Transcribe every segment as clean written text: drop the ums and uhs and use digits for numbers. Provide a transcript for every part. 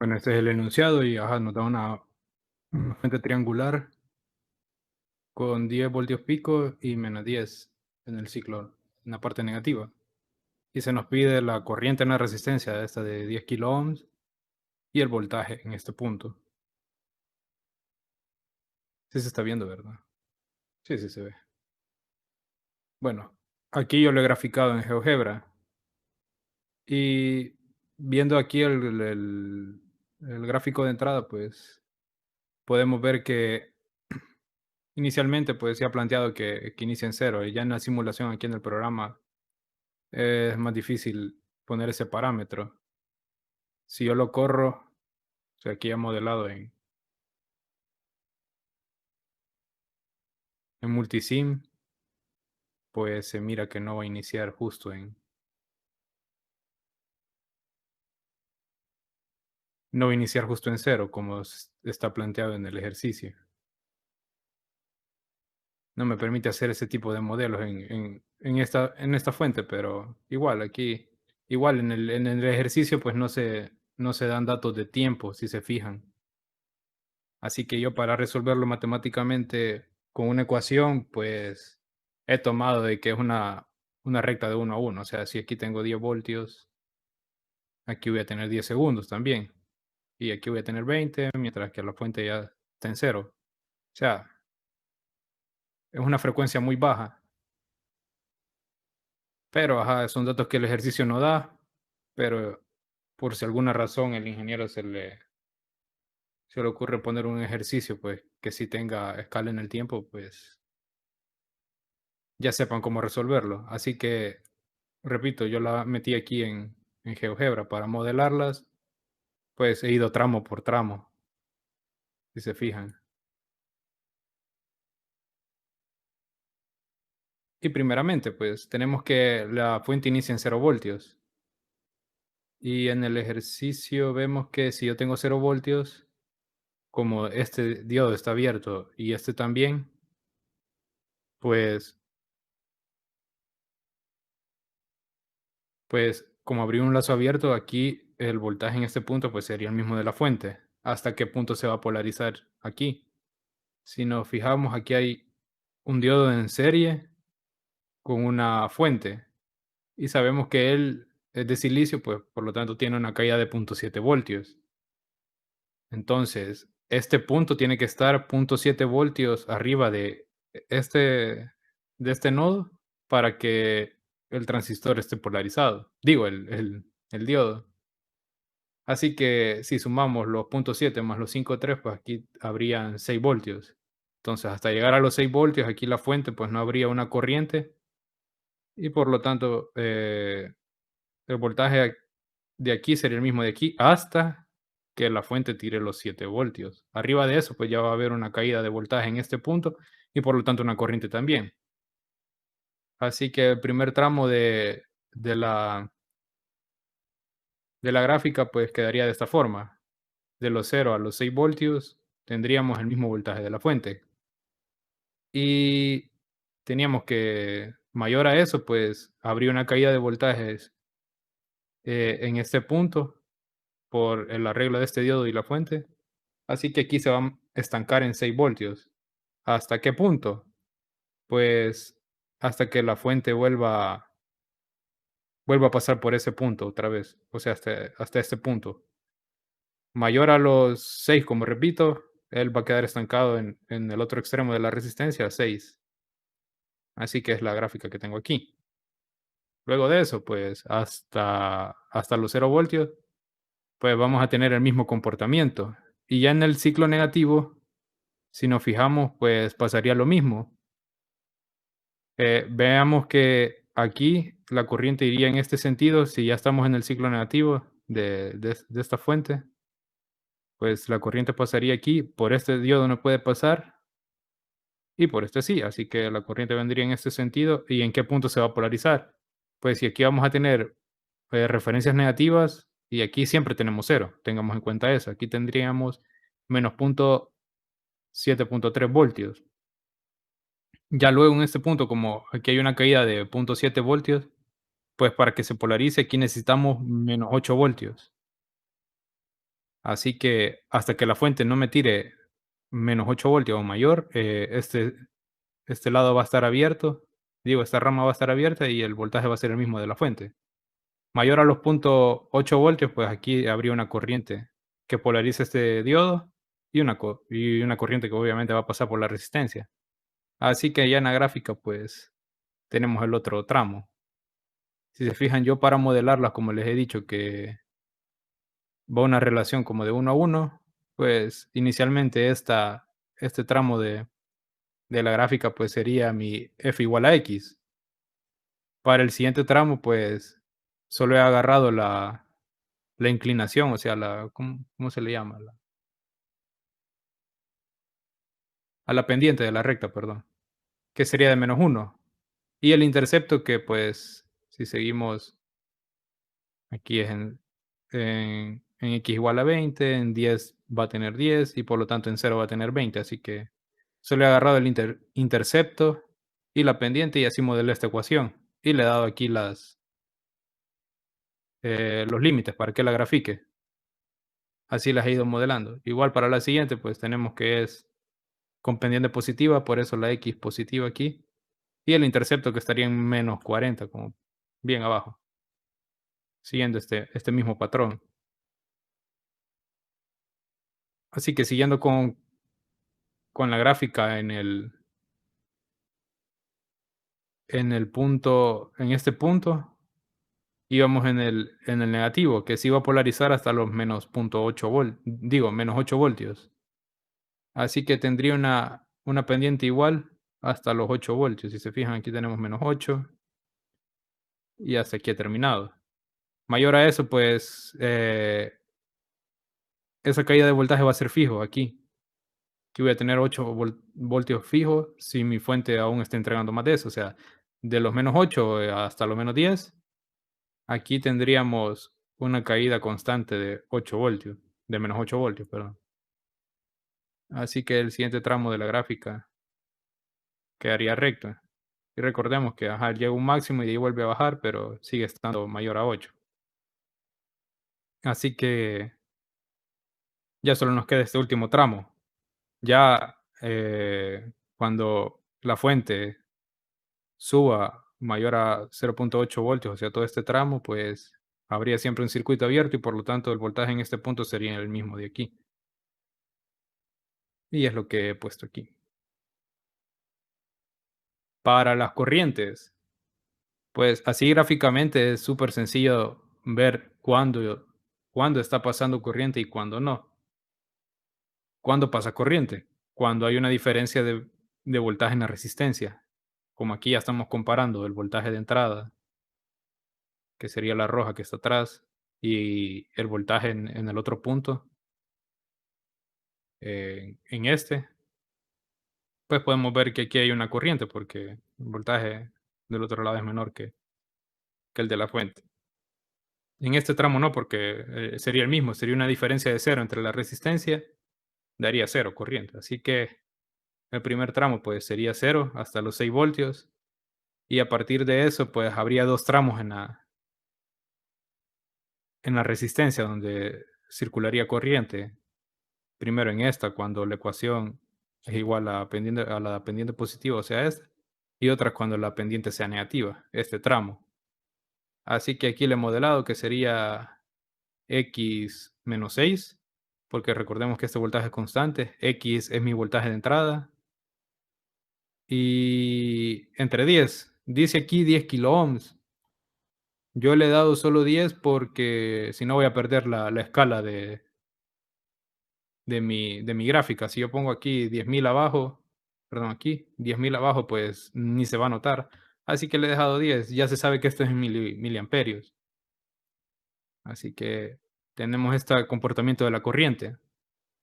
Bueno, este es el enunciado y nos da una fuente triangular con 10 voltios pico y menos 10 en el ciclo, en la parte negativa. Y se nos pide la corriente en la resistencia de esta de 10 kilo ohms y el voltaje en este punto. Sí se está viendo, ¿verdad? Sí, sí se ve. Bueno, aquí yo lo he graficado en GeoGebra y viendo aquí el gráfico de entrada, pues podemos ver que inicialmente pues se ha planteado que inicie en cero y ya en la simulación aquí en el programa es más difícil poner ese parámetro. Si yo lo corro, o sea, aquí ya modelado en Multisim, pues se mira que no va a iniciar justo no va a iniciar justo en cero, como está planteado en el ejercicio. No me permite hacer ese tipo de modelos en esta fuente, pero igual aquí, igual en el ejercicio, pues no se dan datos de tiempo, si se fijan. Así que yo para resolverlo matemáticamente con una ecuación, pues he tomado de que es una recta de 1 a 1. O sea, si aquí tengo 10 voltios, aquí voy a tener 10 segundos también. Y aquí voy a tener 20, mientras que la fuente ya está en cero. O sea, es una frecuencia muy baja. Pero, ajá, son datos que el ejercicio no da. Pero por si alguna razón el ingeniero se le ocurre poner un ejercicio, pues que sí tenga escala en el tiempo, pues ya sepan cómo resolverlo. Así que, repito, yo la metí aquí en GeoGebra para modelarlas, pues he ido tramo por tramo, si se fijan. Y primeramente, pues tenemos que la fuente inicia en 0 voltios. Y en el ejercicio vemos que si yo tengo 0 voltios, como este diodo está abierto y este también, pues, pues como abrí un lazo abierto, aquí el voltaje en este punto pues sería el mismo de la fuente. ¿Hasta qué punto se va a polarizar aquí? Si nos fijamos, aquí hay un diodo en serie con una fuente y sabemos que él es de silicio, pues por lo tanto tiene una caída de 0,7 voltios. Entonces, este punto tiene que estar 0,7 voltios arriba este, de este nodo para que el transistor esté polarizado. Digo, el diodo. Así que si sumamos los 0,7 más los 5,3, pues aquí habrían 6 voltios. Entonces, hasta llegar a los 6 voltios, aquí la fuente, pues no habría una corriente y por lo tanto, el voltaje de aquí sería el mismo de aquí hasta que la fuente tire los 7 voltios. Arriba de eso, pues ya va a haber una caída de voltaje en este punto y por lo tanto una corriente también. Así que el primer tramo de la, de la gráfica, pues quedaría de esta forma. De los 0 a los 6 voltios tendríamos el mismo voltaje de la fuente. Y teníamos que, mayor a eso, pues habría una caída de voltajes en este punto por el arreglo de este diodo y la fuente. Así que aquí se va a estancar en 6 voltios. ¿Hasta qué punto? Pues hasta que la fuente vuelva a pasar por ese punto otra vez, o sea, hasta este punto. Mayor a los 6, como repito, él va a quedar estancado en el otro extremo de la resistencia, a 6. Así que es la gráfica que tengo aquí. Luego de eso, pues hasta los 0 voltios, pues vamos a tener el mismo comportamiento. Y ya en el ciclo negativo, si nos fijamos, pues pasaría lo mismo. Veamos que aquí la corriente iría en este sentido, si ya estamos en el ciclo negativo de esta fuente, pues la corriente pasaría aquí, por este diodo no puede pasar y por este sí, así que la corriente vendría en este sentido. ¿Y en qué punto se va a polarizar? Pues si aquí vamos a tener referencias negativas y aquí siempre tenemos cero, tengamos en cuenta eso, aquí tendríamos menos 7,3 voltios. Ya luego en este punto, como aquí hay una caída de 0,7 voltios, pues para que se polarice aquí necesitamos -8 voltios. Así que hasta que la fuente no me tire -8 voltios o mayor, este lado va a estar abierto, digo, esta rama va a estar abierta y el voltaje va a ser el mismo de la fuente. Mayor a los 0,8 voltios, pues aquí habría una corriente que polariza este diodo y una corriente que obviamente va a pasar por la resistencia. Así que ya en la gráfica, pues tenemos el otro tramo. Si se fijan, yo para modelarlas, como les he dicho, que va una relación como de 1 a 1, pues inicialmente este tramo de la gráfica pues sería mi f igual a x. Para el siguiente tramo, pues solo he agarrado la inclinación, o sea, ¿cómo se le llama? A la pendiente de la recta, perdón, que sería de -1. Y el intercepto que, pues, si seguimos aquí es en x igual a 20, en 10 va a tener 10 y por lo tanto en 0 va a tener 20. Así que solo he agarrado el intercepto y la pendiente y así modelé esta ecuación. Y le he dado aquí los límites para que la grafique. Así las he ido modelando. Igual para la siguiente, pues tenemos que es con pendiente positiva, por eso la x positiva aquí. Y el intercepto que estaría en -40, como bien abajo, siguiendo este mismo patrón. Así que siguiendo con la gráfica en este punto, íbamos en el negativo, que se iba a polarizar hasta los -8 voltios. Así que tendría una pendiente igual hasta los 8 voltios. Si se fijan, aquí tenemos -8 y hasta aquí he terminado. Mayor a eso, pues esa caída de voltaje va a ser fijo aquí. Aquí voy a tener 8 voltios fijos si mi fuente aún está entregando más de eso. O sea, de los -8 hasta los -10, aquí tendríamos una caída constante de 8 voltios, de -8 voltios, perdón. Así que el siguiente tramo de la gráfica quedaría recto. Y recordemos que ajá, llega un máximo y de ahí vuelve a bajar, pero sigue estando mayor a 8. Así que ya solo nos queda este último tramo. Ya cuando la fuente suba mayor a 0,8 voltios, o sea, todo este tramo, pues habría siempre un circuito abierto y por lo tanto el voltaje en este punto sería el mismo de aquí. Y es lo que he puesto aquí. Para las corrientes, pues así gráficamente es súper sencillo ver cuándo está pasando corriente y cuándo no. ¿Cuándo pasa corriente? Cuando hay una diferencia de voltaje en la resistencia. Como aquí ya estamos comparando el voltaje de entrada, que sería la roja que está atrás, y el voltaje en el otro punto, en este, pues podemos ver que aquí hay una corriente porque el voltaje del otro lado es menor que el de la fuente. En este tramo no, porque sería el mismo, sería una diferencia de cero entre la resistencia, daría cero corriente. Así que el primer tramo pues sería cero hasta los 6 voltios y a partir de eso pues habría dos tramos en la resistencia donde circularía corriente. Primero en esta, cuando la ecuación es igual a la pendiente positiva, o sea, esta, y otra cuando la pendiente sea negativa, este tramo. Así que aquí le he modelado que sería x menos 6, porque recordemos que este voltaje es constante, x es mi voltaje de entrada, y entre 10, dice aquí 10 kilo ohms. Yo le he dado solo 10 porque si no voy a perder la escala de mi gráfica. Si yo pongo aquí 10.000 abajo, perdón, aquí 10.000 abajo, pues ni se va a notar. Así que le he dejado 10. Ya se sabe que esto es en miliamperios. Así que tenemos este comportamiento de la corriente.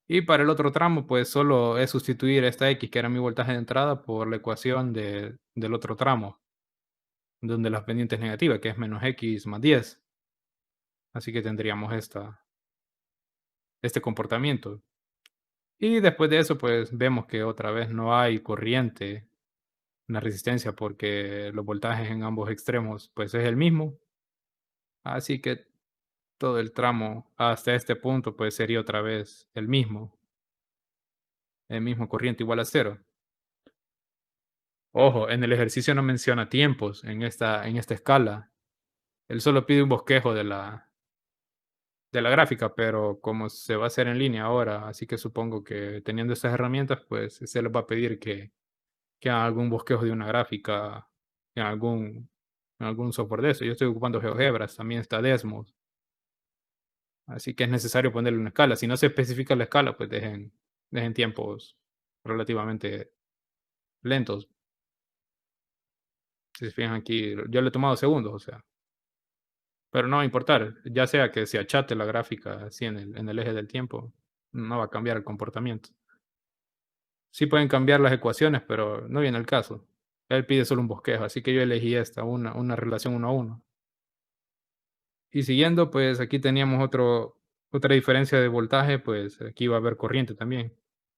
Y para el otro tramo, pues solo es sustituir esta X, que era mi voltaje de entrada, por la ecuación del otro tramo, donde la pendiente es negativa, que es menos X más 10. Así que tendríamos este comportamiento. Y después de eso, pues vemos que otra vez no hay corriente en la resistencia porque los voltajes en ambos extremos, pues es el mismo. Así que todo el tramo hasta este punto, pues sería otra vez el mismo corriente igual a cero. Ojo, en el ejercicio no menciona tiempos en esta escala. Él solo pide un bosquejo de la gráfica, pero como se va a hacer en línea ahora, así que supongo que teniendo estas herramientas, pues se les va a pedir que hagan algún bosquejo de una gráfica en algún software de eso. Yo estoy ocupando GeoGebras, también está Desmos, así que es necesario ponerle una escala. Si no se especifica la escala, pues dejen tiempos relativamente lentos. Si se fijan aquí, yo le he tomado segundos, o sea, pero no va a importar, ya sea que se achate la gráfica así en el eje del tiempo, no va a cambiar el comportamiento. Sí pueden cambiar las ecuaciones, pero no viene el caso. Él pide solo un bosquejo, así que yo elegí esta, una relación uno a uno. Y siguiendo, pues aquí teníamos otra diferencia de voltaje, pues aquí va a haber corriente también.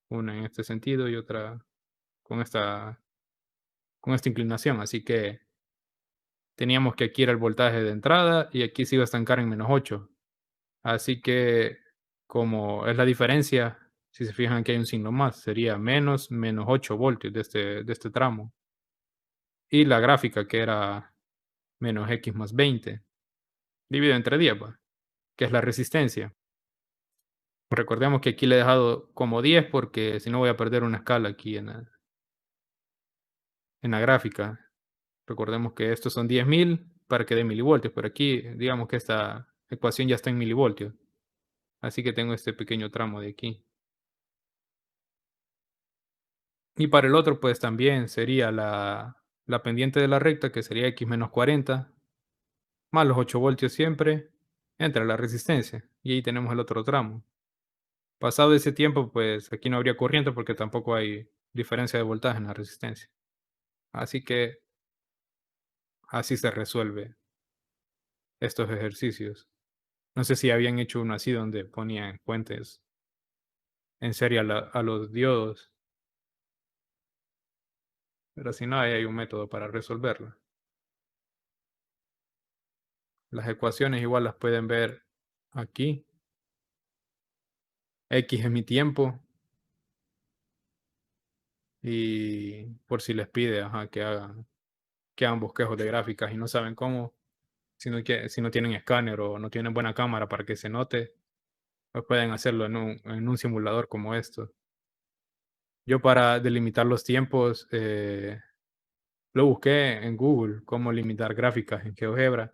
Una en este sentido y otra con con esta inclinación. Así que teníamos que aquí era el voltaje de entrada y aquí se iba a estancar en -8. Así que como es la diferencia, si se fijan que hay un signo más, sería -8 voltios de este tramo. Y la gráfica que era -x más 20, dividido entre 10, va, que es la resistencia. Recordemos que aquí le he dejado como 10 porque si no voy a perder una escala aquí en la gráfica. Recordemos que estos son 10.000 para que dé milivoltios, pero aquí digamos que esta ecuación ya está en milivoltios. Así que tengo este pequeño tramo de aquí. Y para el otro, pues también sería la pendiente de la recta, que sería x menos 40, más los 8 voltios siempre, entre la resistencia. Y ahí tenemos el otro tramo. Pasado ese tiempo, pues aquí no habría corriente porque tampoco hay diferencia de voltaje en la resistencia. Así que así se resuelve estos ejercicios. No sé si habían hecho uno así donde ponían fuentes en serie a los diodos, pero si no, ahí hay un método para resolverlo. Las ecuaciones igual las pueden ver aquí. X es mi tiempo y por si les pide ajá, que hagan bosquejos de gráficas y no saben cómo, si no tienen escáner o no tienen buena cámara para que se note, pues pueden hacerlo en un simulador como esto. Yo para delimitar los tiempos lo busqué en Google, cómo limitar gráficas en GeoGebra,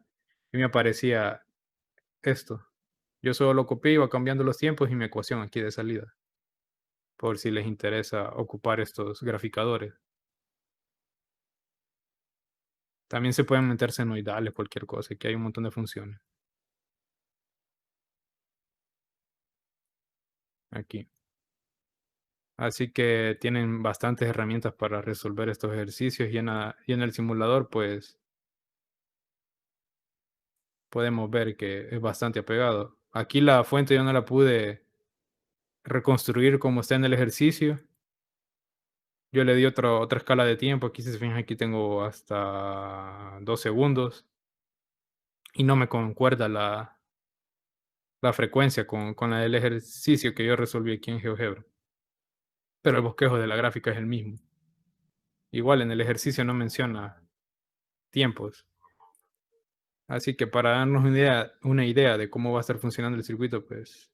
y me aparecía esto. Yo solo lo copié, iba cambiando los tiempos y mi ecuación aquí de salida, por si les interesa ocupar estos graficadores. También se pueden meter senoidales, cualquier cosa, que hay un montón de funciones aquí. Así que tienen bastantes herramientas para resolver estos ejercicios y en el simulador, pues podemos ver que es bastante apegado. Aquí la fuente yo no la pude reconstruir como está en el ejercicio. Yo le di otra escala de tiempo. Aquí si se fijan, aquí tengo hasta 2 segundos y no me concuerda la frecuencia con la del ejercicio que yo resolví aquí en GeoGebra. Pero el bosquejo de la gráfica es el mismo. Igual en el ejercicio no menciona tiempos. Así que para darnos una idea de cómo va a estar funcionando el circuito, pues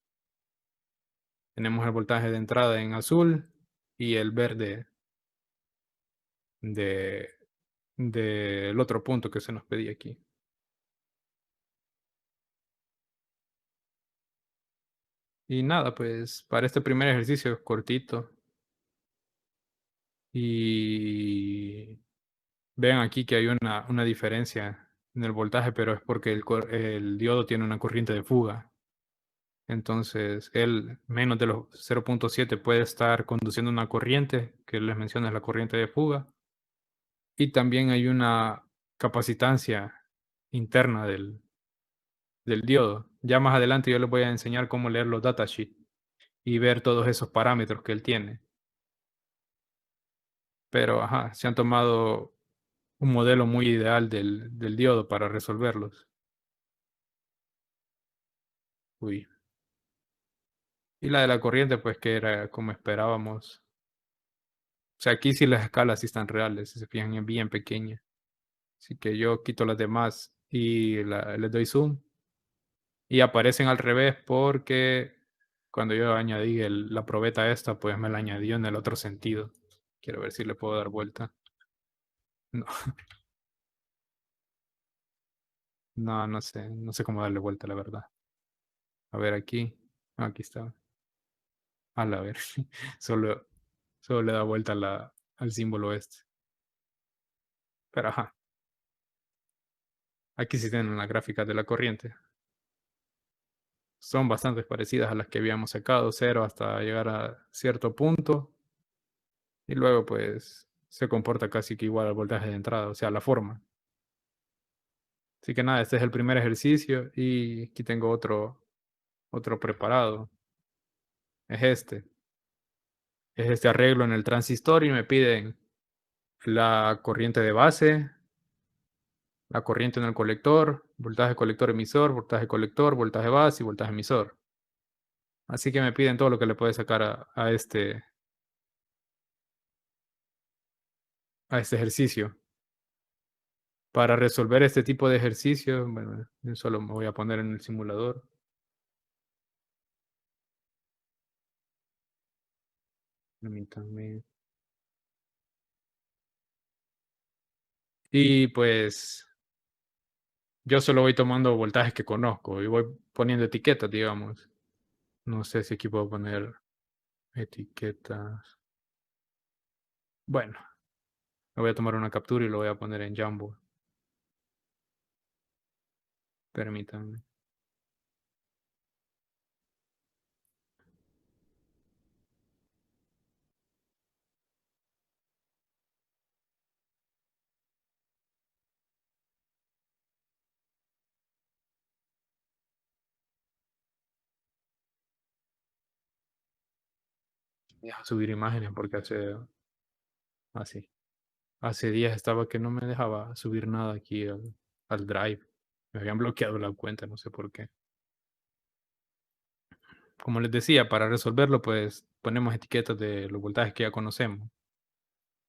tenemos el voltaje de entrada en azul y el verde de, del otro punto que se nos pedía aquí. Y nada, pues para este primer ejercicio es cortito. Y vean aquí que hay una diferencia en el voltaje, pero es porque el diodo tiene una corriente de fuga. Entonces, él menos de los 0.7 puede estar conduciendo una corriente, que les menciono es la corriente de fuga. Y también hay una capacitancia interna del diodo. Ya más adelante yo les voy a enseñar cómo leer los datasheets y ver todos esos parámetros que él tiene. Pero, ajá, se han tomado un modelo muy ideal del diodo para resolverlos. Uy. Y la de la corriente, pues que era como esperábamos. O sea, aquí sí las escalas sí están reales, si se fijan, es bien pequeña. Así que yo quito las demás y les doy zoom y aparecen al revés porque cuando yo añadí la probeta esta, pues me la añadió en el otro sentido. Quiero ver si le puedo dar vuelta. No, no, no sé cómo darle vuelta, la verdad. A ver aquí. Aquí está. A ver. Solo, solo le da vuelta al símbolo este. Pero ajá. Aquí sí tienen las gráficas de la corriente. Son bastante parecidas a las que habíamos sacado, cero hasta llegar a cierto punto. Y luego pues se comporta casi que igual al voltaje de entrada, o sea, la forma. Así que nada, este es el primer ejercicio y aquí tengo otro preparado. Es este. Es este arreglo en el transistor y me piden la corriente de base, la corriente en el colector, voltaje colector emisor, voltaje base y voltaje emisor. Así que me piden todo lo que le puede sacar a este ejercicio. Para resolver este tipo de ejercicio, bueno, yo solo me voy a poner en el simulador. Permítanme. Y pues yo solo voy tomando voltajes que conozco y voy poniendo etiquetas, digamos. No sé si aquí puedo poner etiquetas. Bueno, me voy a tomar una captura y lo voy a poner en Jamboard. Permítanme. Deja subir imágenes porque así. Hace días estaba que no me dejaba subir nada aquí al Drive. Me habían bloqueado la cuenta, no sé por qué. Como les decía, para resolverlo, pues ponemos etiquetas de los voltajes que ya conocemos.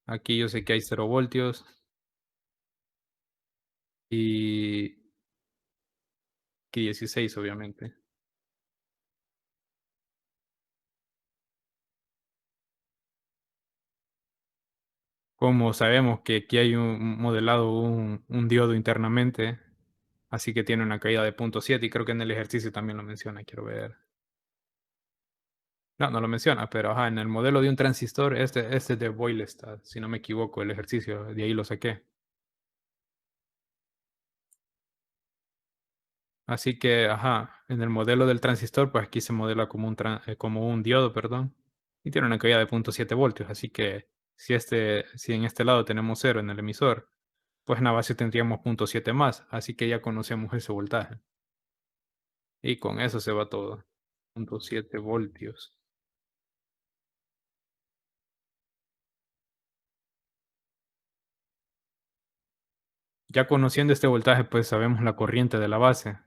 Aquí yo sé que hay 0 voltios y aquí 16, obviamente. Como sabemos que aquí hay modelado un diodo internamente, así que tiene una caída de 0.7 y creo que en el ejercicio también lo menciona, quiero ver. No, no lo menciona, pero ajá, en el modelo de un transistor, este es de Boylestad, si no me equivoco, el ejercicio, de ahí lo saqué. Así que, ajá, en el modelo del transistor, pues aquí se modela como un diodo, perdón, y tiene una caída de 0.7 voltios. Así que si en este lado tenemos cero en el emisor, pues en la base tendríamos 0.7 más. Así que ya conocemos ese voltaje. Y con eso se va todo. 0.7 voltios. Ya conociendo este voltaje, pues sabemos la corriente de la base.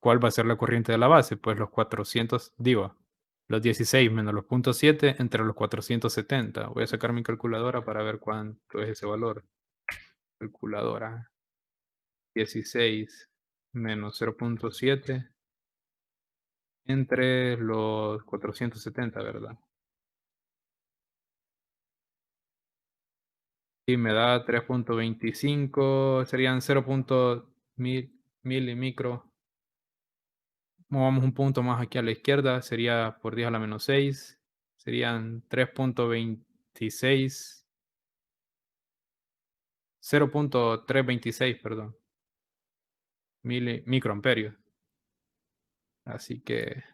¿Cuál va a ser la corriente de la base? Pues los 400, digo, los 16 menos los 0.7 entre los 470. Voy a sacar mi calculadora para ver cuánto es ese valor. Calculadora. 16 menos 0.7 entre los 470, ¿verdad? Y me da 3.25, serían 0.1000 milimicro. Movamos un punto más aquí a la izquierda, sería por 10 a la menos 6. Serían 3.26, 0.326, perdón, microamperios. Así que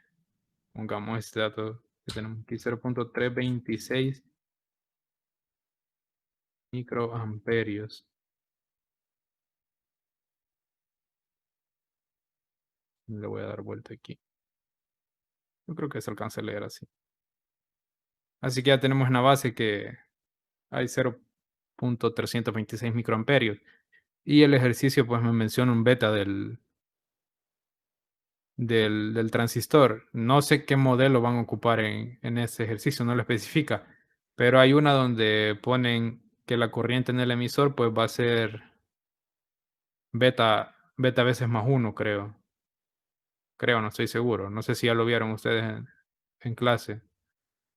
pongamos este dato que tenemos aquí, 0.326 microamperios. Le voy a dar vuelta aquí. Yo creo que se alcanza a leer así. Así que ya tenemos una base que hay 0.326 microamperios. Y el ejercicio pues me menciona un beta del transistor. No sé qué modelo van a ocupar en este ejercicio, no lo especifica, pero hay una donde ponen que la corriente en el emisor pues va a ser beta veces más uno, creo, no estoy seguro. No sé si ya lo vieron ustedes en clase.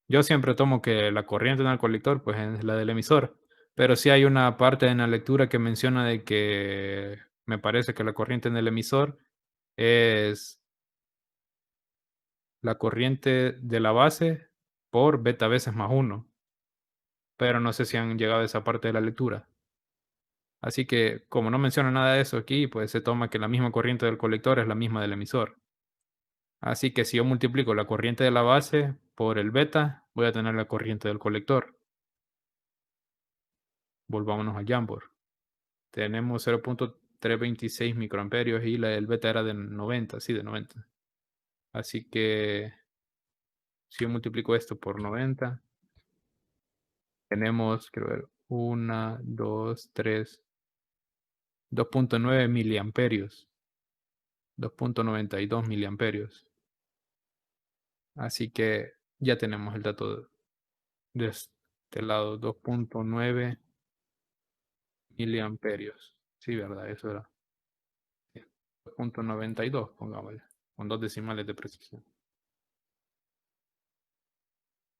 Yo siempre tomo que la corriente en el colector pues es la del emisor, pero sí hay una parte en la lectura que menciona de que me parece que la corriente en el emisor es la corriente de la base por beta veces más uno, pero no sé si han llegado a esa parte de la lectura. Así que como no menciona nada de eso aquí, pues se toma que la misma corriente del colector es la misma del emisor. Así que si yo multiplico la corriente de la base por el beta, voy a tener la corriente del colector. Volvámonos al Jamboard. Tenemos 0.326 microamperios y el beta era de 90, sí, de 90. Así que si yo multiplico esto por 90, tenemos, quiero ver, 1, 2, 3, 2.9 miliamperios, 2.92 miliamperios. Así que ya tenemos el dato de este lado, 2.9 miliamperios. Sí, verdad, eso era. Sí, 2.92, pongámosle, con dos decimales de precisión.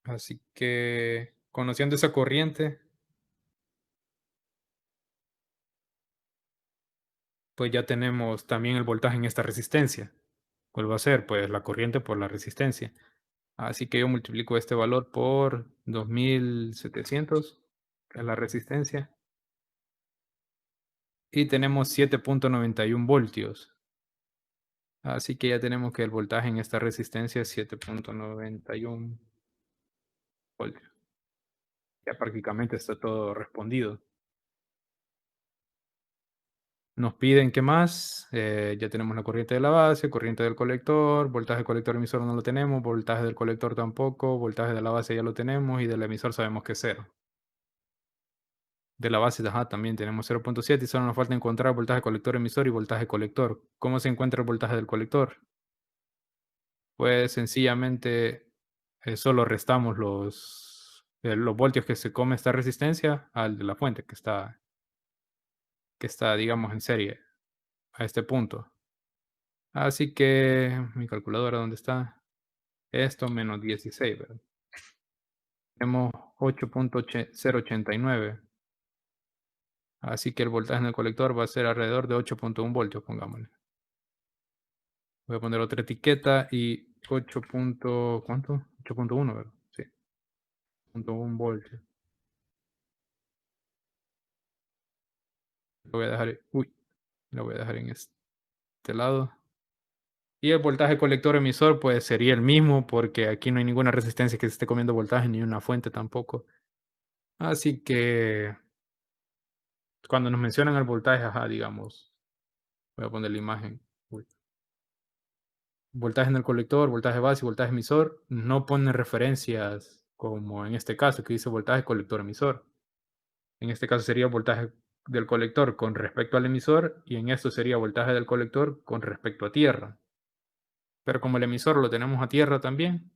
Así que, conociendo esa corriente, pues ya tenemos también el voltaje en esta resistencia. ¿Cuál va a ser? Pues la corriente por la resistencia. Así que yo multiplico este valor por 2700, que es la resistencia, y tenemos 7.91 voltios. Así que ya tenemos que el voltaje en esta resistencia es 7.91 voltios. Ya prácticamente está todo respondido. Nos piden qué más. Ya tenemos la corriente de la base, corriente del colector, voltaje del colector emisor no lo tenemos, voltaje del colector tampoco, voltaje de la base ya lo tenemos y del emisor sabemos que es cero. De la base, ajá, también tenemos 0.7 y solo nos falta encontrar voltaje colector emisor y voltaje colector. ¿Cómo se encuentra el voltaje del colector? Pues sencillamente solo restamos los voltios que se come esta resistencia al de la fuente que está, digamos, en serie a este punto. Así que mi calculadora, ¿dónde está? Esto menos 16, ¿verdad? Tenemos 8.089. Así que el voltaje en el colector va a ser alrededor de 8.1 voltios, pongámosle. Voy a poner otra etiqueta y 8. ¿Cuánto? 8.1, ¿verdad? Sí, 8.1 voltios. Lo voy a dejar, lo voy a dejar en este lado. Y el voltaje colector emisor pues sería el mismo porque aquí no hay ninguna resistencia que se esté comiendo voltaje ni una fuente tampoco. Así que cuando nos mencionan el voltaje, ajá, digamos, voy a poner la imagen. Uy. Voltaje en el colector, voltaje base y voltaje emisor, no pone referencias como en este caso que dice voltaje colector emisor. En este caso sería voltaje del colector con respecto al emisor y en esto sería voltaje del colector con respecto a tierra. Pero como el emisor lo tenemos a tierra también,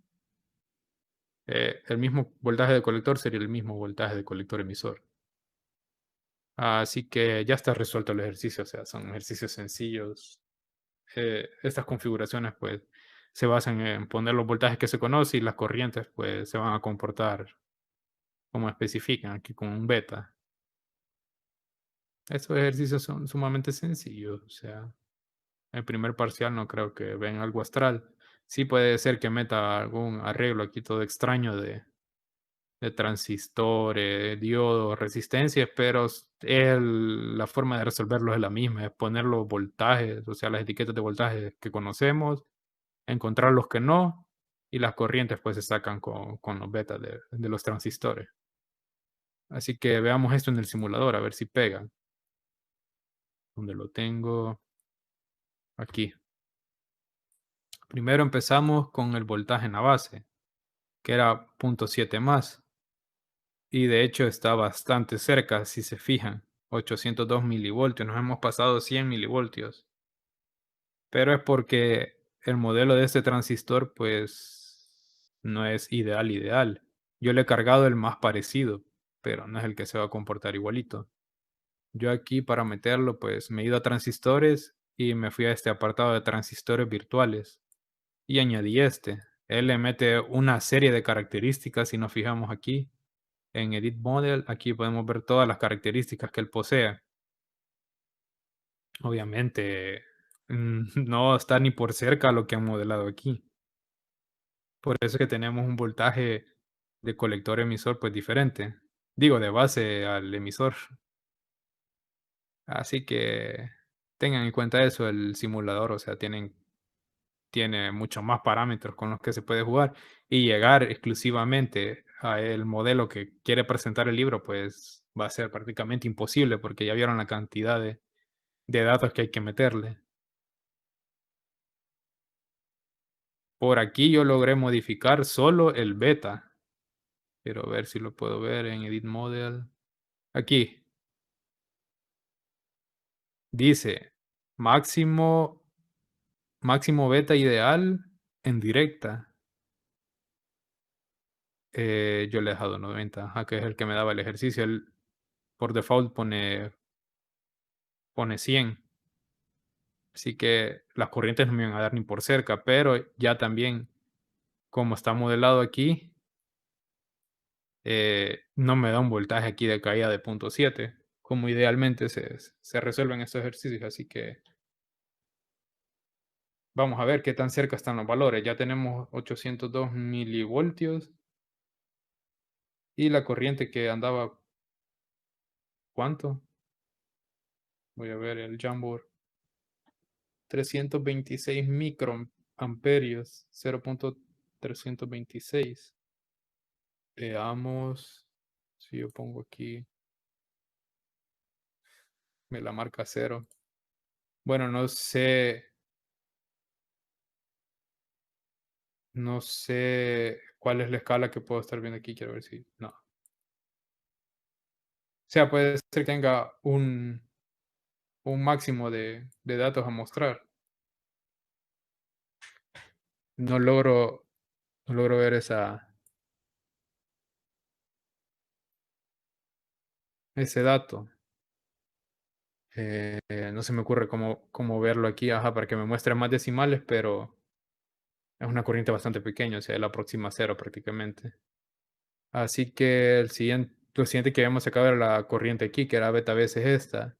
el mismo voltaje del colector sería el mismo voltaje del colector emisor. Así que ya está resuelto el ejercicio, o sea, son ejercicios sencillos. Estas configuraciones pues se basan en poner los voltajes que se conocen y las corrientes pues se van a comportar como especifican aquí con un beta. Estos ejercicios son sumamente sencillos, o sea, el primer parcial no creo que vean algo astral. Sí puede ser que meta algún arreglo aquí todo extraño de transistores, diodos, resistencias, pero la forma de resolverlo es la misma, es poner los voltajes, o sea, las etiquetas de voltaje que conocemos, encontrar los que no, y las corrientes pues se sacan con los betas de los transistores. Así que veamos esto en el simulador, a ver si pega. Donde lo tengo, aquí. Primero empezamos con el voltaje en la base, que era 0.7 más. Y de hecho está bastante cerca, si se fijan. 802 milivoltios, nos hemos pasado 100 milivoltios. Pero es porque el modelo de este transistor, pues, no es ideal. Yo le he cargado el más parecido, pero no es el que se va a comportar igualito. Yo aquí para meterlo, pues, me he ido a transistores y me fui a este apartado de transistores virtuales y añadí este. Él le mete una serie de características, si nos fijamos aquí en Edit Model, aquí podemos ver todas las características que él posee. Obviamente, no está ni por cerca lo que han modelado aquí. Por eso es que tenemos un voltaje de colector emisor, pues diferente. Digo, de base al emisor. Así que tengan en cuenta eso, el simulador, o sea, tiene muchos más parámetros con los que se puede jugar y llegar exclusivamente a el modelo que quiere presentar el libro, pues va a ser prácticamente imposible porque ya vieron la cantidad de datos que hay que meterle. Por aquí yo logré modificar solo el beta. Quiero ver si lo puedo ver en Edit Model. Aquí dice máximo, máximo beta ideal en directa. Yo le he dejado 90, ajá, que es el que me daba el ejercicio. Él por default pone 100. Así que las corrientes no me van a dar ni por cerca, pero ya también, como está modelado aquí, no me da un voltaje aquí de caída de 0.7, como idealmente se resuelven estos ejercicios. Así que vamos a ver qué tan cerca están los valores. Ya tenemos 802 milivoltios y la corriente que andaba, ¿cuánto? Voy a ver el Jamboard. 326 microamperios, 0.326. Veamos si yo pongo aquí, me la marca cero. Bueno, no sé cuál es la escala que puedo estar viendo aquí. Quiero ver si, no. O sea, puede ser que tenga un máximo de datos a mostrar. No logro, no logro ver ese dato. No se me ocurre cómo verlo aquí, ajá, para que me muestre más decimales, pero es una corriente bastante pequeña, o sea, él aproxima a cero prácticamente. Así que lo siguiente que vamos a era la corriente aquí, que era beta veces esta.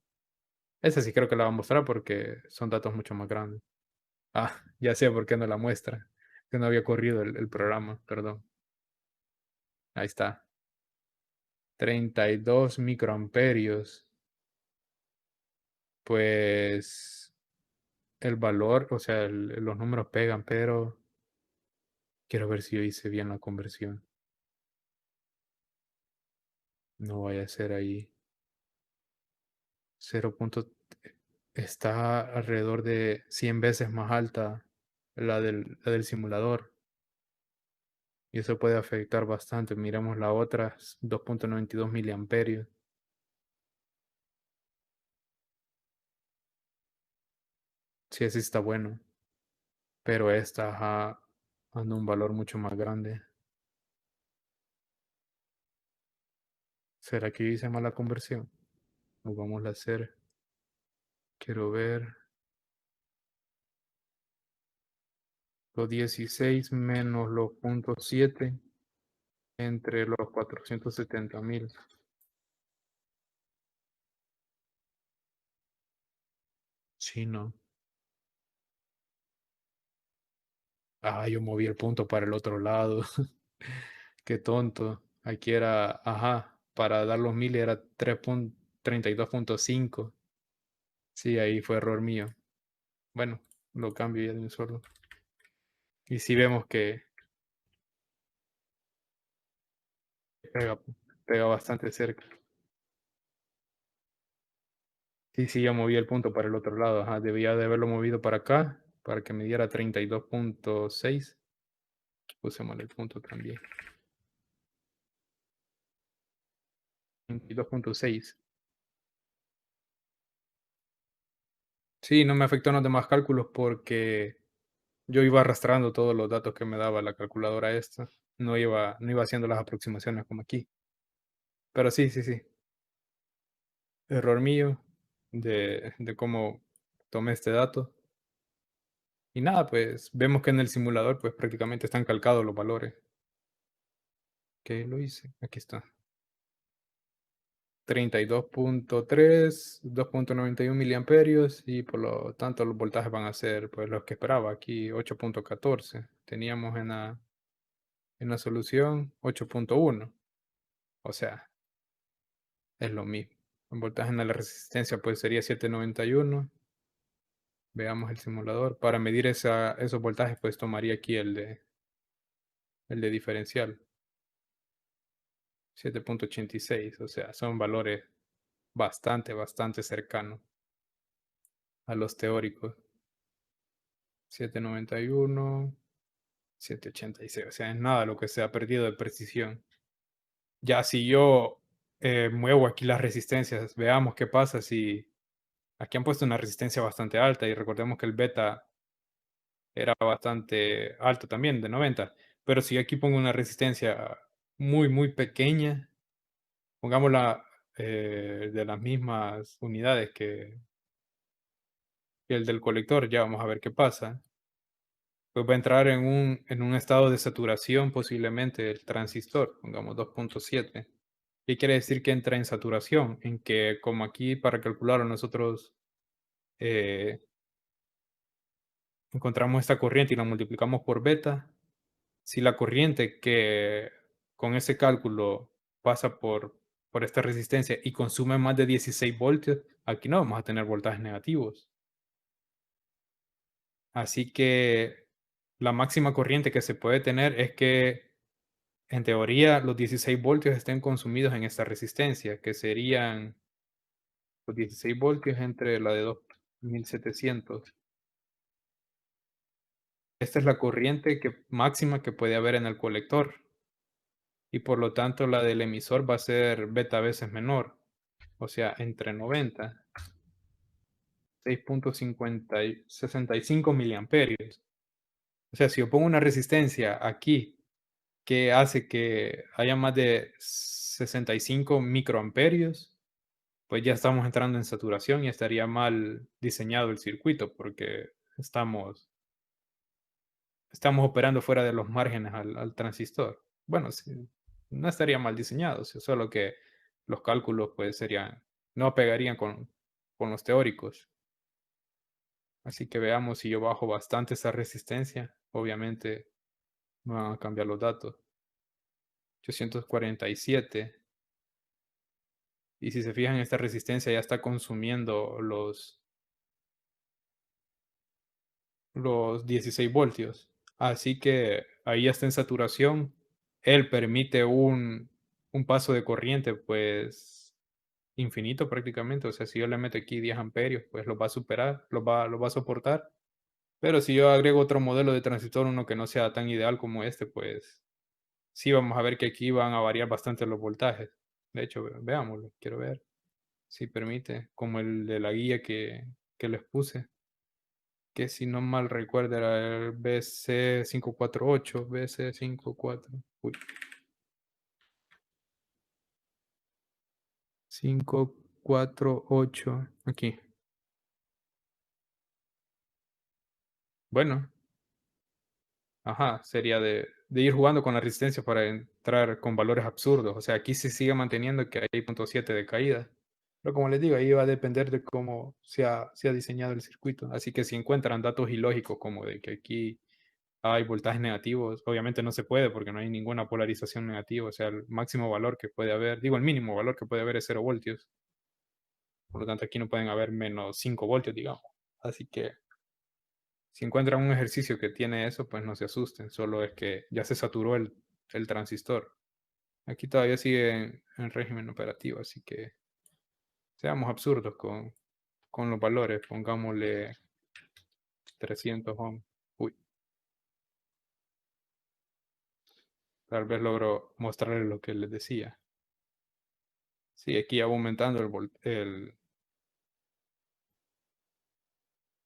Esa sí creo que la va a mostrar porque son datos mucho más grandes. Ah, ya sé por qué no la muestra. Que no había corrido el programa, perdón. Ahí está. 32 microamperios. Pues el valor, o sea, los números pegan, pero quiero ver si yo hice bien la conversión. No vaya a ser ahí. 0. Está alrededor de 100 veces más alta la del simulador. Y eso puede afectar bastante. Miremos la otra, 2.92 miliamperios. Sí, así está bueno. Pero esta anda un valor mucho más grande. ¿Será que hice mala conversión? Pues vamos a hacer. Quiero ver. Los 16 menos los 0.7 entre los 470.000. Sí, no. Ah, yo moví el punto para el otro lado. Qué tonto. Aquí era, ajá, para dar los 1000 era 32.5. Sí, ahí fue error mío. Bueno, lo cambio ya de un solo. Y sí vemos que pega, pega bastante cerca. Sí, sí, ya moví el punto para el otro lado. Ajá, debía de haberlo movido para acá, para que me diera 32.6. Puse mal el punto también. 22.6. Sí, no me afectó en los demás cálculos porque Yo iba arrastrando todos los datos que me daba la calculadora esta. No iba haciendo las aproximaciones como aquí. Pero sí, sí, sí. Error mío de cómo tomé este dato. Y nada, pues vemos que en el simulador pues prácticamente están calcados los valores. ¿Qué lo hice? Aquí está. 32.3, 2.91 miliamperios y por lo tanto los voltajes van a ser pues los que esperaba. Aquí 8.14. Teníamos en la solución 8.1. O sea, es lo mismo. El voltaje en la resistencia pues sería 791. Veamos el simulador. Para medir esos voltajes pues tomaría aquí el de diferencial. 7.86. O sea, son valores bastante, bastante cercanos a los teóricos. 791, 786. O sea, es nada lo que se ha perdido de precisión. Ya si yo muevo aquí las resistencias, veamos qué pasa si aquí han puesto una resistencia bastante alta y recordemos que el beta era bastante alto también, de 90. Pero si yo aquí pongo una resistencia muy, muy pequeña, pongámosla de las mismas unidades que el del colector, ya vamos a ver qué pasa. Pues va a entrar en un estado de saturación posiblemente el transistor, pongamos 2.7. ¿Qué quiere decir que entra en saturación? En que como aquí para calcularlo nosotros eh, encontramos esta corriente y la multiplicamos por beta, si la corriente que con ese cálculo pasa por esta resistencia y consume más de 16 voltios, aquí no vamos a tener voltajes negativos. Así que la máxima corriente que se puede tener es que en teoría los 16 voltios estén consumidos en esta resistencia, que serían los 16 voltios entre la de 2700. Esta es la corriente máxima que puede haber en el colector y por lo tanto la del emisor va a ser beta veces menor, o sea, entre 90, 6.65 miliamperios. O sea, si yo pongo una resistencia aquí que hace que haya más de 65 microamperios, pues ya estamos entrando en saturación y estaría mal diseñado el circuito porque estamos operando fuera de los márgenes al transistor. Bueno, sí, no estaría mal diseñado, solo que los cálculos pues no pegarían con los teóricos. Así que veamos si yo bajo bastante esa resistencia, obviamente me van a cambiar los datos. 847. Y si se fijan, esta resistencia ya está consumiendo los 16 voltios. Así que ahí ya está en saturación. Él permite un paso de corriente, pues infinito prácticamente. O sea, si yo le meto aquí 10 amperios, pues lo va a superar, lo va a soportar. Pero si yo agrego otro modelo de transistor, uno que no sea tan ideal como este, pues sí vamos a ver que aquí van a variar bastante los voltajes. De hecho, veámoslo, quiero ver si permite, como el de la guía que les puse. Que si no mal recuerdo era el BC548, BC54, uy, 548, aquí. Bueno, ajá, sería de ir jugando con la resistencia para entrar con valores absurdos. O sea, aquí se sigue manteniendo que hay 0.7 de caída. Pero como les digo, ahí va a depender de cómo se ha diseñado el circuito. Así que si encuentran datos ilógicos como de que aquí hay voltajes negativos, obviamente no se puede porque no hay ninguna polarización negativa, o sea, el máximo valor que puede haber, digo, el mínimo valor que puede haber es 0 voltios, por lo tanto aquí no pueden haber menos 5 voltios, digamos. Así que si encuentran un ejercicio que tiene eso, pues no se asusten, solo es que ya se saturó el transistor. Aquí todavía sigue en régimen operativo, así que seamos absurdos con los valores, pongámosle 300 ohms. Uy, tal vez logro mostrarles lo que les decía. Sí, aquí ya va aumentando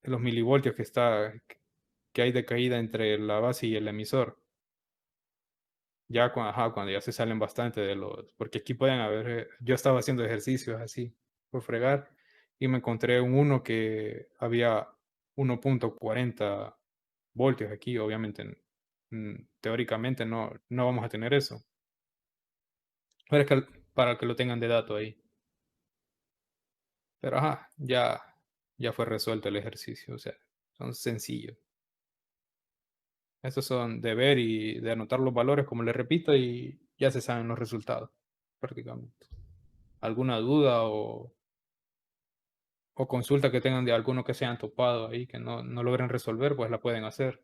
los milivoltios que hay de caída entre la base y el emisor. Ya cuando ya se salen bastante de los, porque aquí pueden haber, yo estaba haciendo ejercicios así por fregar y me encontré uno que había 1.40 voltios aquí, obviamente teóricamente no vamos a tener eso, para que lo tengan de dato ahí. Pero ajá, ya fue resuelto el ejercicio, o sea, son sencillos. Estos son de ver y de anotar los valores, como les repito, y ya se saben los resultados, prácticamente. ¿Alguna duda o consulta que tengan de alguno que se hayan topado ahí, que no logren resolver, pues la pueden hacer?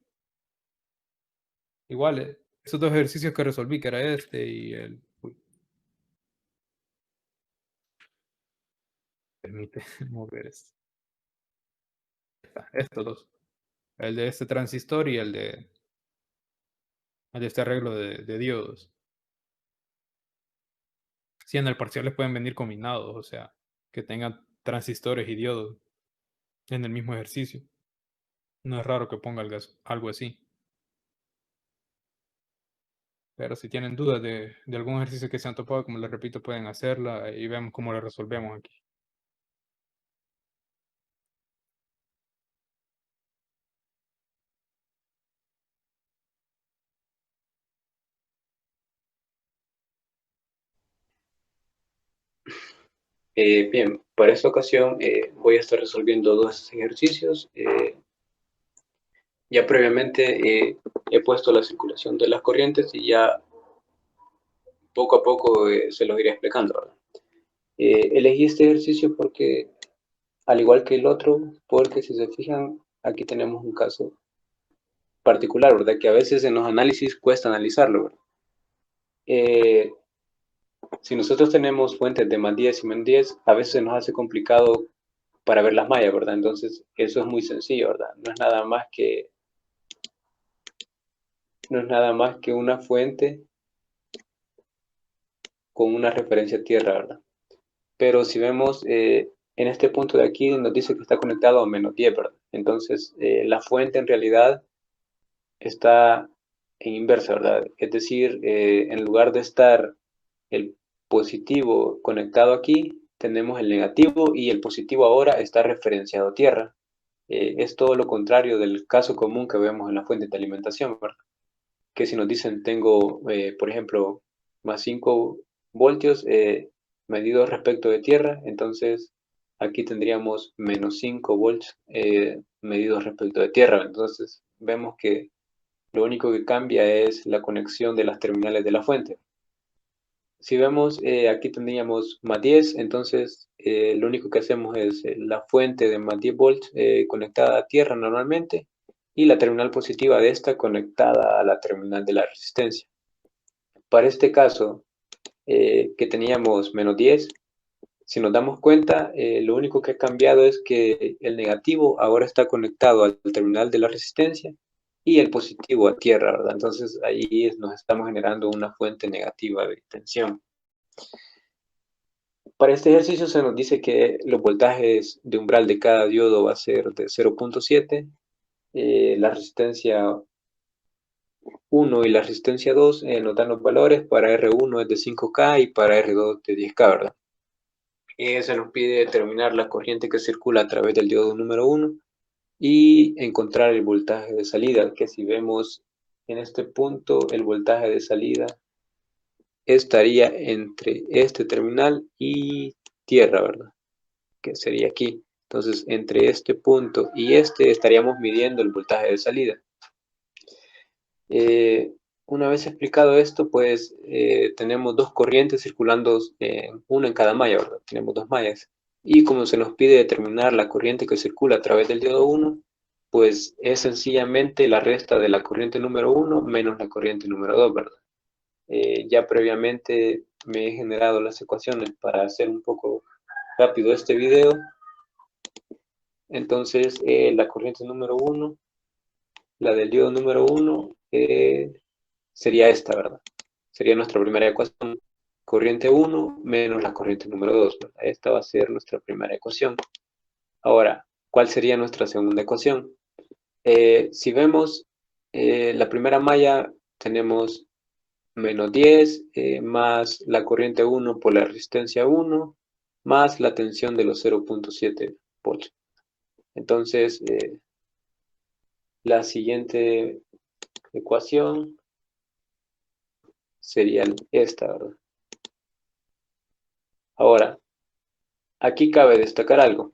Igual, esos dos ejercicios que resolví, que era este y el... Uy, permite mover estos dos. El de este transistor y el de este arreglo de diodos. Sí, en el parcial les pueden venir combinados, o sea, que tengan transistores y diodos en el mismo ejercicio. No es raro que ponga algo así. Pero si tienen dudas de algún ejercicio que se han topado, como les repito, pueden hacerla y vemos cómo la resolvemos aquí. Bien, para esta ocasión voy a estar resolviendo dos ejercicios. Ya previamente he puesto la circulación de las corrientes y ya poco a poco se los iré explicando, ¿verdad? Elegí este ejercicio porque, al igual que el otro, porque si se fijan, aquí tenemos un caso particular, ¿verdad? Que a veces en los análisis cuesta analizarlo, ¿verdad? Eh, si nosotros tenemos fuentes de más 10 y menos 10, a veces se nos hace complicado para ver las mallas, ¿verdad? Entonces, eso es muy sencillo, ¿verdad? No es nada más que una fuente con una referencia a tierra, ¿verdad? Pero si vemos en este punto de aquí, nos dice que está conectado a menos 10, ¿verdad? Entonces, la fuente en realidad está en inversa, ¿verdad? Es decir, en lugar de estar el positivo conectado aquí, tenemos el negativo y el positivo ahora está referenciado a tierra. Es todo lo contrario del caso común que vemos en la fuente de alimentación, ¿verdad? Que si nos dicen tengo, por ejemplo, más 5 voltios medidos respecto de tierra, entonces aquí tendríamos menos 5 volts medidos respecto de tierra. Entonces vemos que lo único que cambia es la conexión de las terminales de la fuente. Si vemos, aquí tendríamos más 10, entonces lo único que hacemos es la fuente de más 10 volts conectada a tierra normalmente y la terminal positiva de esta conectada a la terminal de la resistencia. Para este caso, que teníamos menos 10, si nos damos cuenta, lo único que ha cambiado es que el negativo ahora está conectado al terminal de la resistencia y el positivo a tierra, ¿verdad? Entonces ahí nos estamos generando una fuente negativa de tensión. Para este ejercicio se nos dice que los voltajes de umbral de cada diodo va a ser de 0.7, la resistencia 1 y la resistencia 2 nos dan los valores, para R1 es de 5K y para R2 de 10K, ¿verdad? Se nos pide determinar la corriente que circula a través del diodo número 1 y encontrar el voltaje de salida, que si vemos en este punto, el voltaje de salida estaría entre este terminal y tierra, ¿verdad? Que sería aquí. Entonces, entre este punto y este estaríamos midiendo el voltaje de salida. Eh, una vez explicado esto, pues tenemos dos corrientes circulando, una en cada malla, ¿verdad? Tenemos dos mallas. Y como se nos pide determinar la corriente que circula a través del diodo 1, pues es sencillamente la resta de la corriente número 1 menos la corriente número 2, ¿verdad? Ya previamente me he generado las ecuaciones para hacer un poco rápido este video. Entonces, la corriente número 1, la del diodo número 1, sería esta, ¿verdad? Sería nuestra primera ecuación. Corriente 1 menos la corriente número 2, ¿verdad? Esta va a ser nuestra primera ecuación. Ahora, ¿cuál sería nuestra segunda ecuación? Si vemos la primera malla, tenemos menos 10 más la corriente 1 por la resistencia 1 más la tensión de los 0.7 volts. Entonces, la siguiente ecuación sería esta, ¿verdad? Ahora, aquí cabe destacar algo.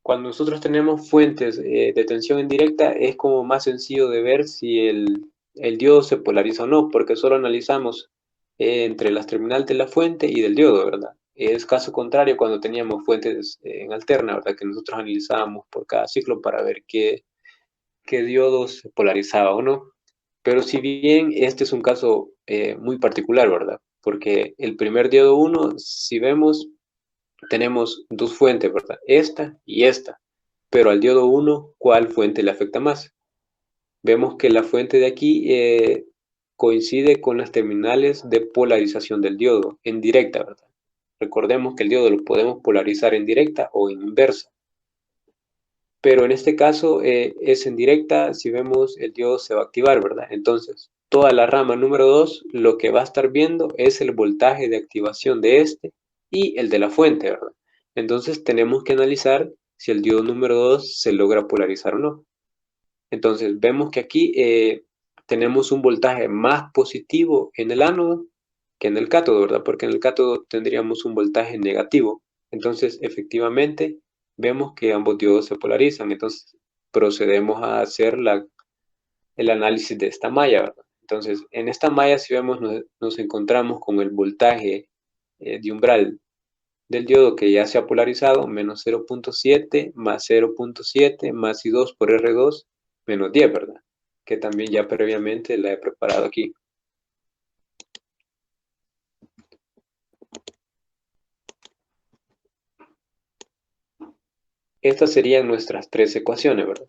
Cuando nosotros tenemos fuentes de tensión indirecta, es como más sencillo de ver si el diodo se polariza o no, porque solo analizamos entre las terminales de la fuente y del diodo, ¿verdad? Es caso contrario cuando teníamos fuentes en alterna, ¿verdad? Que nosotros analizábamos por cada ciclo para ver qué diodo se polarizaba o no. Pero si bien este es un caso muy particular, ¿verdad? Porque el primer diodo 1, si vemos, tenemos dos fuentes, ¿verdad? Esta y esta. Pero al diodo 1, ¿cuál fuente le afecta más? Vemos que la fuente de aquí coincide con las terminales de polarización del diodo, en directa, ¿verdad? Recordemos que el diodo lo podemos polarizar en directa o en inversa. Pero en este caso es en directa, si vemos el diodo se va a activar, ¿verdad? Entonces, toda la rama número 2 lo que va a estar viendo es el voltaje de activación de este y el de la fuente, ¿verdad? Entonces tenemos que analizar si el diodo número 2 se logra polarizar o no. Entonces vemos que aquí tenemos un voltaje más positivo en el ánodo que en el cátodo, ¿verdad? Porque en el cátodo tendríamos un voltaje negativo. Entonces, efectivamente, vemos que ambos diodos se polarizan. Entonces, procedemos a hacer el análisis de esta malla, ¿verdad? Entonces, en esta malla, si vemos, nos encontramos con el voltaje de umbral del diodo que ya se ha polarizado, menos 0.7 más 0.7 más I2 por R2 menos 10, ¿verdad? Que también ya previamente la he preparado aquí. Estas serían nuestras tres ecuaciones, ¿verdad?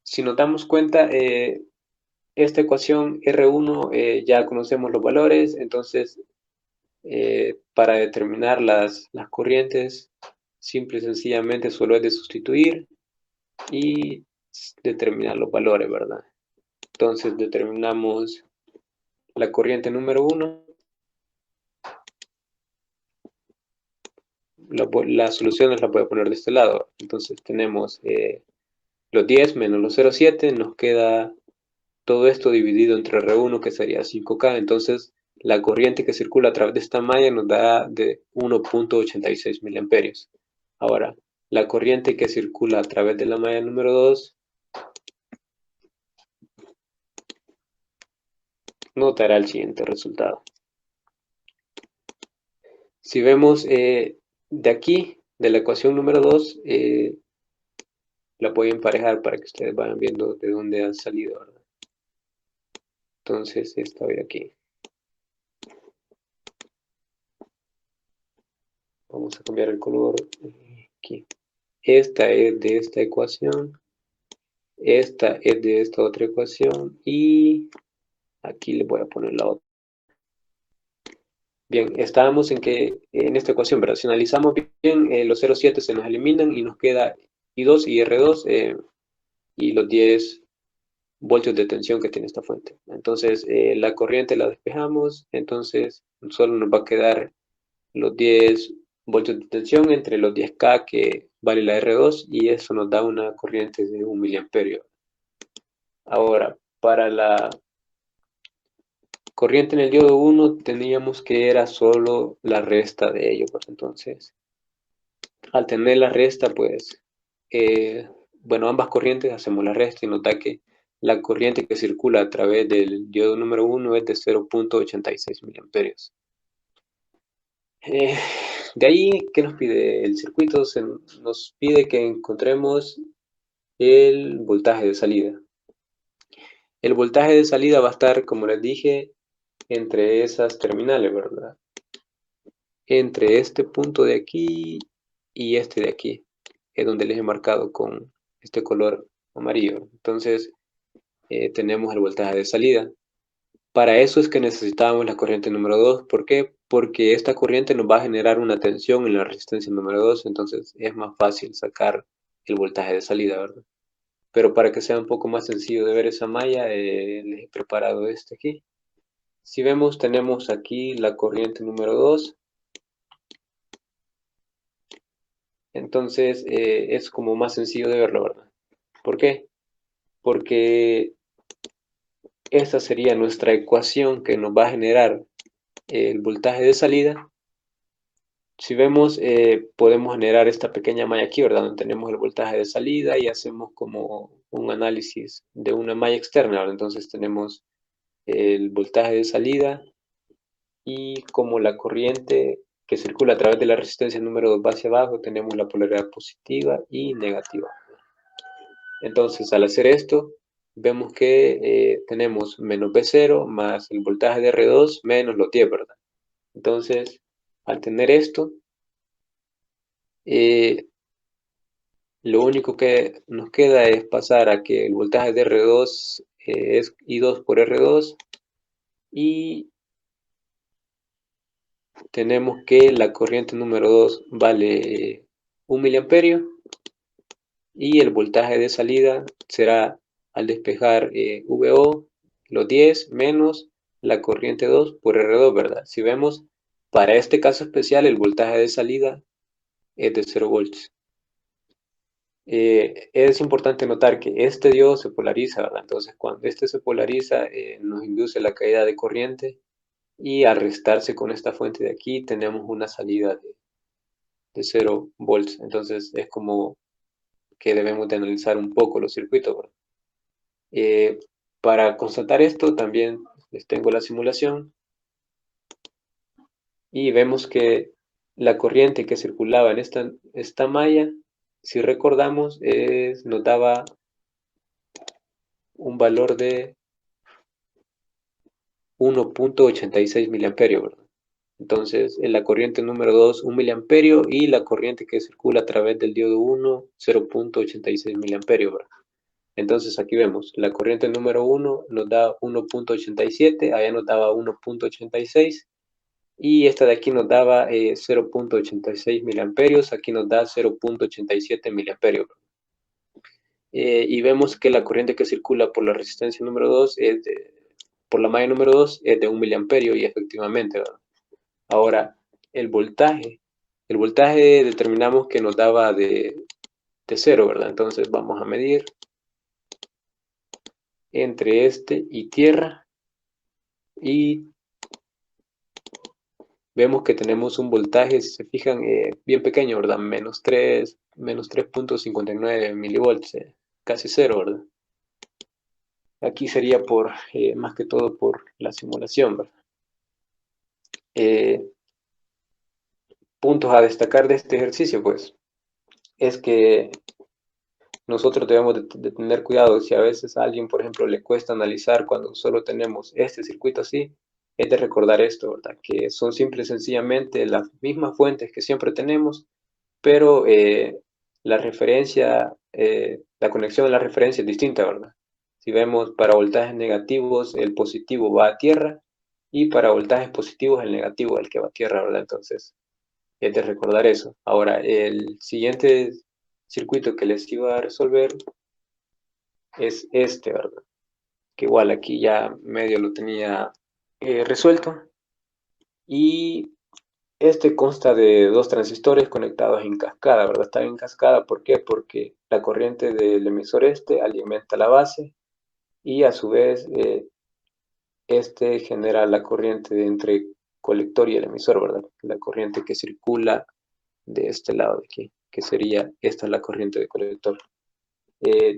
Si nos damos cuenta, esta ecuación R1 ya conocemos los valores, entonces para determinar las corrientes, simple y sencillamente solo es de sustituir y determinar los valores, ¿verdad? Entonces determinamos la corriente número 1. Las soluciones las voy a poner de este lado. Entonces tenemos los 10 menos los 0,7, nos queda todo esto dividido entre R1, que sería 5K. Entonces la corriente que circula a través de esta malla nos da de 1.86 miliamperios. Ahora, la corriente que circula a través de la malla número 2 nos dará el siguiente resultado. Si vemos de aquí, de la ecuación número 2, la voy a emparejar para que ustedes vayan viendo de dónde han salido, ¿verdad? Entonces, esta de aquí. Vamos a cambiar el color aquí. Esta es de esta ecuación. Esta es de esta otra ecuación. Y aquí le voy a poner la otra. Bien, estábamos en esta ecuación, ¿verdad? Si analizamos bien, los 0,7 se nos eliminan y nos queda I2 y R2 y los 10 voltios de tensión que tiene esta fuente. Entonces, la corriente la despejamos, entonces solo nos va a quedar los 10 voltios de tensión entre los 10K que vale la R2 y eso nos da una corriente de 1 miliamperio. Ahora, para la corriente en el diodo 1 teníamos que era solo la resta de ello, pues entonces, al tener la resta, pues, bueno, ambas corrientes hacemos la resta y nos da que la corriente que circula a través del diodo número 1 es de 0.86 miliamperios. De ahí, ¿qué nos pide el circuito? Nos pide que encontremos el voltaje de salida. El voltaje de salida va a estar, como les dije, entre esas terminales, ¿verdad? Entre este punto de aquí y este de aquí, es donde les he marcado con este color amarillo. Entonces, tenemos el voltaje de salida. Para eso es que necesitamos la corriente número 2. ¿Por qué? Porque esta corriente nos va a generar una tensión en la resistencia número 2, entonces es más fácil sacar el voltaje de salida, ¿verdad? pero para que sea un poco más sencillo de ver esa malla, les he preparado este aquí. Si vemos, tenemos aquí la corriente número 2. Entonces, es como más sencillo de verlo, ¿verdad? ¿Por qué? Porque esta sería nuestra ecuación que nos va a generar el voltaje de salida. Si vemos, podemos generar esta pequeña malla aquí, ¿verdad? Donde tenemos el voltaje de salida y hacemos como un análisis de una malla externa, ¿verdad? Entonces tenemos el voltaje de salida y como la corriente que circula a través de la resistencia número 2 va hacia abajo, tenemos la polaridad positiva y negativa. Entonces, al hacer esto, vemos que tenemos menos V0 más el voltaje de R2 menos los 10, ¿verdad? Entonces, al tener esto, lo único que nos queda es pasar a que el voltaje de R2 es I2 por R2 y tenemos que la corriente número 2 vale 1 miliamperio y el voltaje de salida será al despejar VO, los 10 menos la corriente 2 por R2, ¿verdad? Si vemos, para este caso especial el voltaje de salida es de 0 volts. Es importante notar que este diodo se polariza, ¿verdad? Entonces, cuando este se polariza, nos induce la caída de corriente y al restarse con esta fuente de aquí, tenemos una salida de 0 volts. Entonces, es como que debemos de analizar un poco los circuitos, ¿verdad? Para constatar esto, también les tengo la simulación y vemos que la corriente que circulaba en esta malla, si recordamos, nos daba un valor de 1.86 miliamperios, ¿verdad? Entonces, en la corriente número 2, 1 miliamperio y la corriente que circula a través del diodo 1, 0.86 miliamperios, ¿verdad? Entonces, aquí vemos, la corriente número 1 nos da 1.87, allá nos daba 1.86 y esta de aquí nos daba 0.86 miliamperios, aquí nos da 0.87 miliamperios. Y vemos que la corriente que circula por la resistencia número 2 por la malla número 2 es de 1 miliamperio y efectivamente, ¿verdad? Ahora, el voltaje determinamos que nos daba de 0, ¿verdad? Entonces vamos a medir entre este y tierra y vemos que tenemos un voltaje, si se fijan, bien pequeño, ¿verdad? Menos 3.59 milivolts, casi 0, ¿verdad? Aquí sería por, más que todo por la simulación, ¿verdad? Puntos a destacar de este ejercicio, pues, es que nosotros debemos de tener cuidado si a veces a alguien, por ejemplo, le cuesta analizar cuando solo tenemos este circuito así, es de recordar esto, ¿verdad? Que son simple y sencillamente las mismas fuentes que siempre tenemos, pero la referencia, la conexión de la referencia es distinta, ¿verdad? Si vemos para voltajes negativos, el positivo va a tierra, y para voltajes positivos, el negativo es el que va a tierra, ¿verdad? Entonces, es de recordar eso. Ahora, el siguiente circuito que les iba a resolver es este, ¿verdad? Que igual aquí ya medio lo tenía resuelto. Y este consta de dos transistores conectados en cascada, ¿verdad? Están en cascada, ¿por qué? Porque la corriente del emisor este alimenta la base y a su vez este genera la corriente entre colector y el emisor, ¿verdad? La corriente que circula de este lado de aquí, que sería esta la corriente de colector.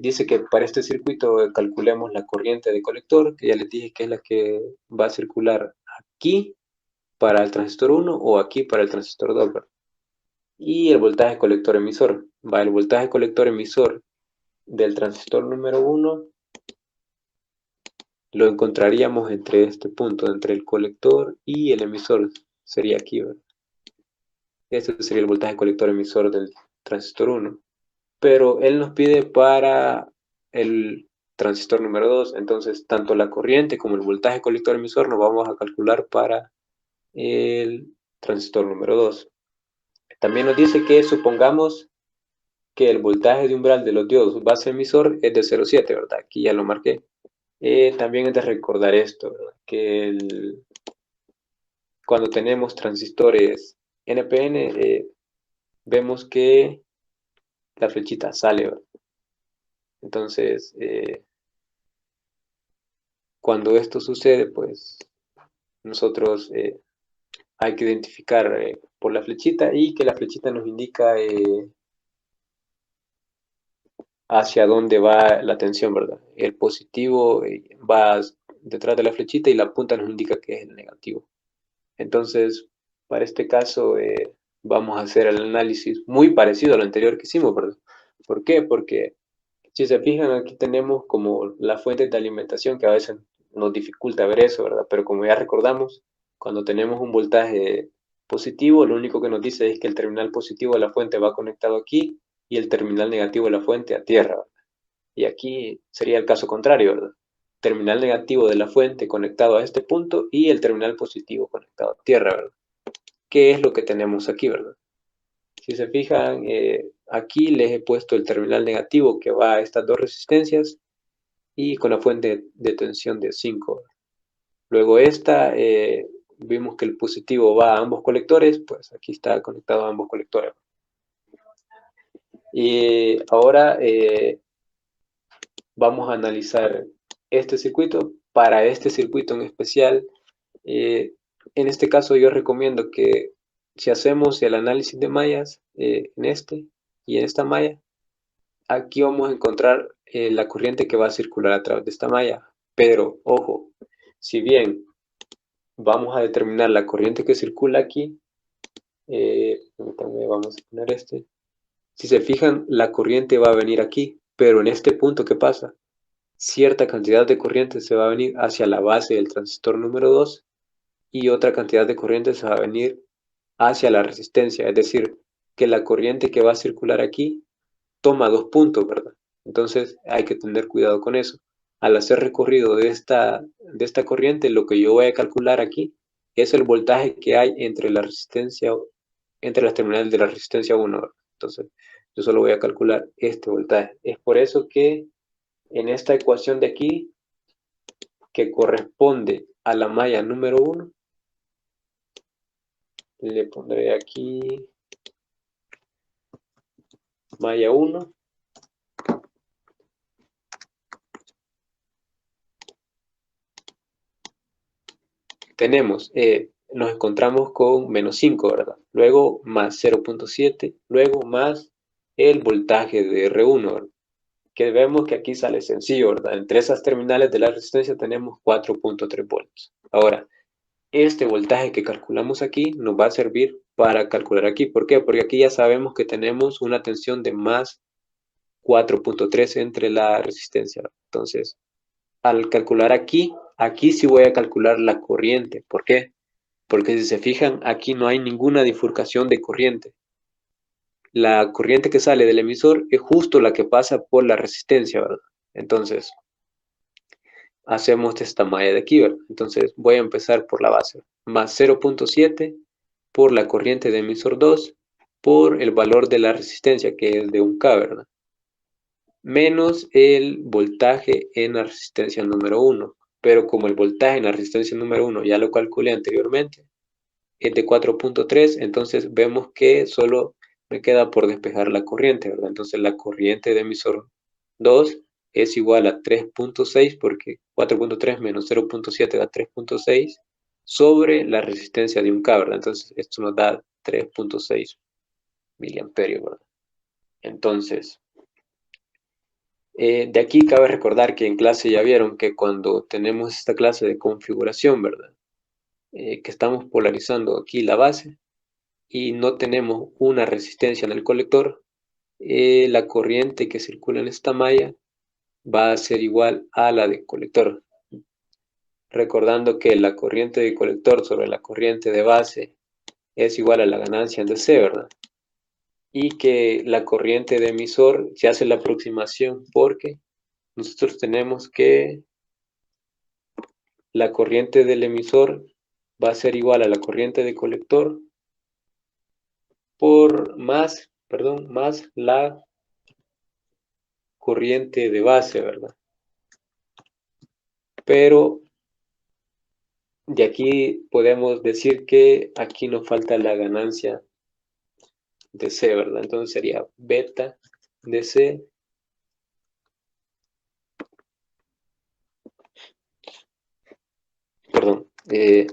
Dice que para este circuito calculemos la corriente de colector, que ya les dije que es la que va a circular aquí para el transistor 1 o aquí para el transistor 2, ¿verdad? Y el voltaje colector emisor. Va el voltaje colector emisor del transistor número 1 lo encontraríamos entre este punto, entre el colector y el emisor, sería aquí, ¿verdad? Este sería el voltaje colector emisor del transistor 1. Pero él nos pide para el transistor número 2, entonces tanto la corriente como el voltaje colector emisor nos vamos a calcular para el transistor número 2. También nos dice que supongamos que el voltaje de umbral de los diodos base emisor es de 0,7, ¿verdad? Aquí ya lo marqué. También es de recordar esto, ¿verdad? Que cuando tenemos transistores NPN, vemos que la flechita sale, ¿verdad? Entonces, cuando esto sucede, pues nosotros hay que identificar por la flechita y que la flechita nos indica hacia dónde va la tensión, ¿verdad? El positivo va detrás de la flechita y la punta nos indica que es el negativo. Entonces, para este caso, vamos a hacer el análisis muy parecido a lo anterior que hicimos, ¿verdad? ¿Por qué? Porque si se fijan, aquí tenemos como la fuente de alimentación que a veces nos dificulta ver eso, ¿verdad? Pero como ya recordamos, cuando tenemos un voltaje positivo, lo único que nos dice es que el terminal positivo de la fuente va conectado aquí y el terminal negativo de la fuente a tierra, ¿verdad? Y aquí sería el caso contrario, ¿verdad? Terminal negativo de la fuente conectado a este punto y el terminal positivo conectado a tierra, ¿verdad? ¿Qué es lo que tenemos aquí, verdad? Si se fijan, aquí les he puesto el terminal negativo que va a estas dos resistencias y con la fuente de tensión de 5. Luego esta, vimos que el positivo va a ambos colectores, pues aquí está conectado a ambos colectores. Y ahora vamos a analizar este circuito. Para este circuito en especial, en este caso yo recomiendo que si hacemos el análisis de mallas en este y en esta malla, aquí vamos a encontrar la corriente que va a circular a través de esta malla. Pero, ojo, si bien vamos a determinar la corriente que circula aquí, vamos a poner este. Si se fijan, la corriente va a venir aquí, pero en este punto, ¿qué pasa? Cierta cantidad de corriente se va a venir hacia la base del transistor número 2 y otra cantidad de corriente se va a venir hacia la resistencia, es decir, que la corriente que va a circular aquí toma dos puntos, ¿verdad? Entonces hay que tener cuidado con eso. Al hacer recorrido de esta corriente, lo que yo voy a calcular aquí es el voltaje que hay entre la resistencia, entre las terminales de la resistencia 1, ¿verdad? Entonces yo solo voy a calcular este voltaje. Es por eso que en esta ecuación de aquí, que corresponde a la malla número 1, le pondré aquí malla 1. Tenemos, nos encontramos con menos 5, ¿verdad? Luego más 0,7, luego más el voltaje de R1, ¿verdad? Que vemos que aquí sale sencillo, ¿verdad? Entre esas terminales de la resistencia tenemos 4,3 voltios. Ahora, este voltaje que calculamos aquí nos va a servir para calcular aquí. ¿Por qué? Porque aquí ya sabemos que tenemos una tensión de más 4,3 entre la resistencia. Entonces, al calcular aquí, aquí sí voy a calcular la corriente. ¿Por qué? Porque si se fijan, aquí no hay ninguna bifurcación de corriente. La corriente que sale del emisor es justo la que pasa por la resistencia, ¿verdad? Entonces, hacemos esta malla de aquí, ¿verdad? Entonces, voy a empezar por la base. Más 0,7 por la corriente de emisor 2 por el valor de la resistencia, que es de 1K, ¿verdad? Menos el voltaje en la resistencia número 1. Pero como el voltaje en la resistencia número 1 ya lo calculé anteriormente, es de 4,3, entonces vemos que solo me queda por despejar la corriente, ¿verdad? Entonces la corriente de emisor 2 es igual a 3,6 porque 4,3 menos 0,7 da 3,6 sobre la resistencia de 1K, ¿verdad? Entonces esto nos da 3,6 miliamperios, ¿verdad? Entonces, de aquí cabe recordar que en clase ya vieron que cuando tenemos esta clase de configuración, ¿verdad? Que estamos polarizando aquí la base y no tenemos una resistencia en el colector, la corriente que circula en esta malla va a ser igual a la del colector. Recordando que la corriente de colector sobre la corriente de base es igual a la ganancia en DC, ¿verdad? Y que la corriente de emisor se hace la aproximación porque nosotros tenemos que la corriente del emisor va a ser igual a la corriente de colector por más la corriente de base, ¿verdad? Pero de aquí podemos decir que aquí nos falta la ganancia de C, ¿verdad? Entonces sería beta de C. Perdón, en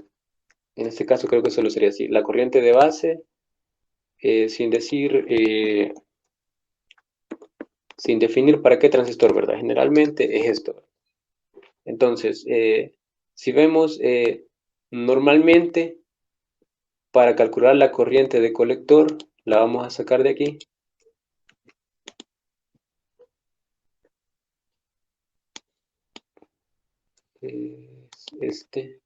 este caso creo que solo sería así. La corriente de base, sin decir, sin definir para qué transistor, ¿verdad? Generalmente es esto. Entonces, si vemos, normalmente para calcular la corriente de colector, la vamos a sacar de aquí. Este.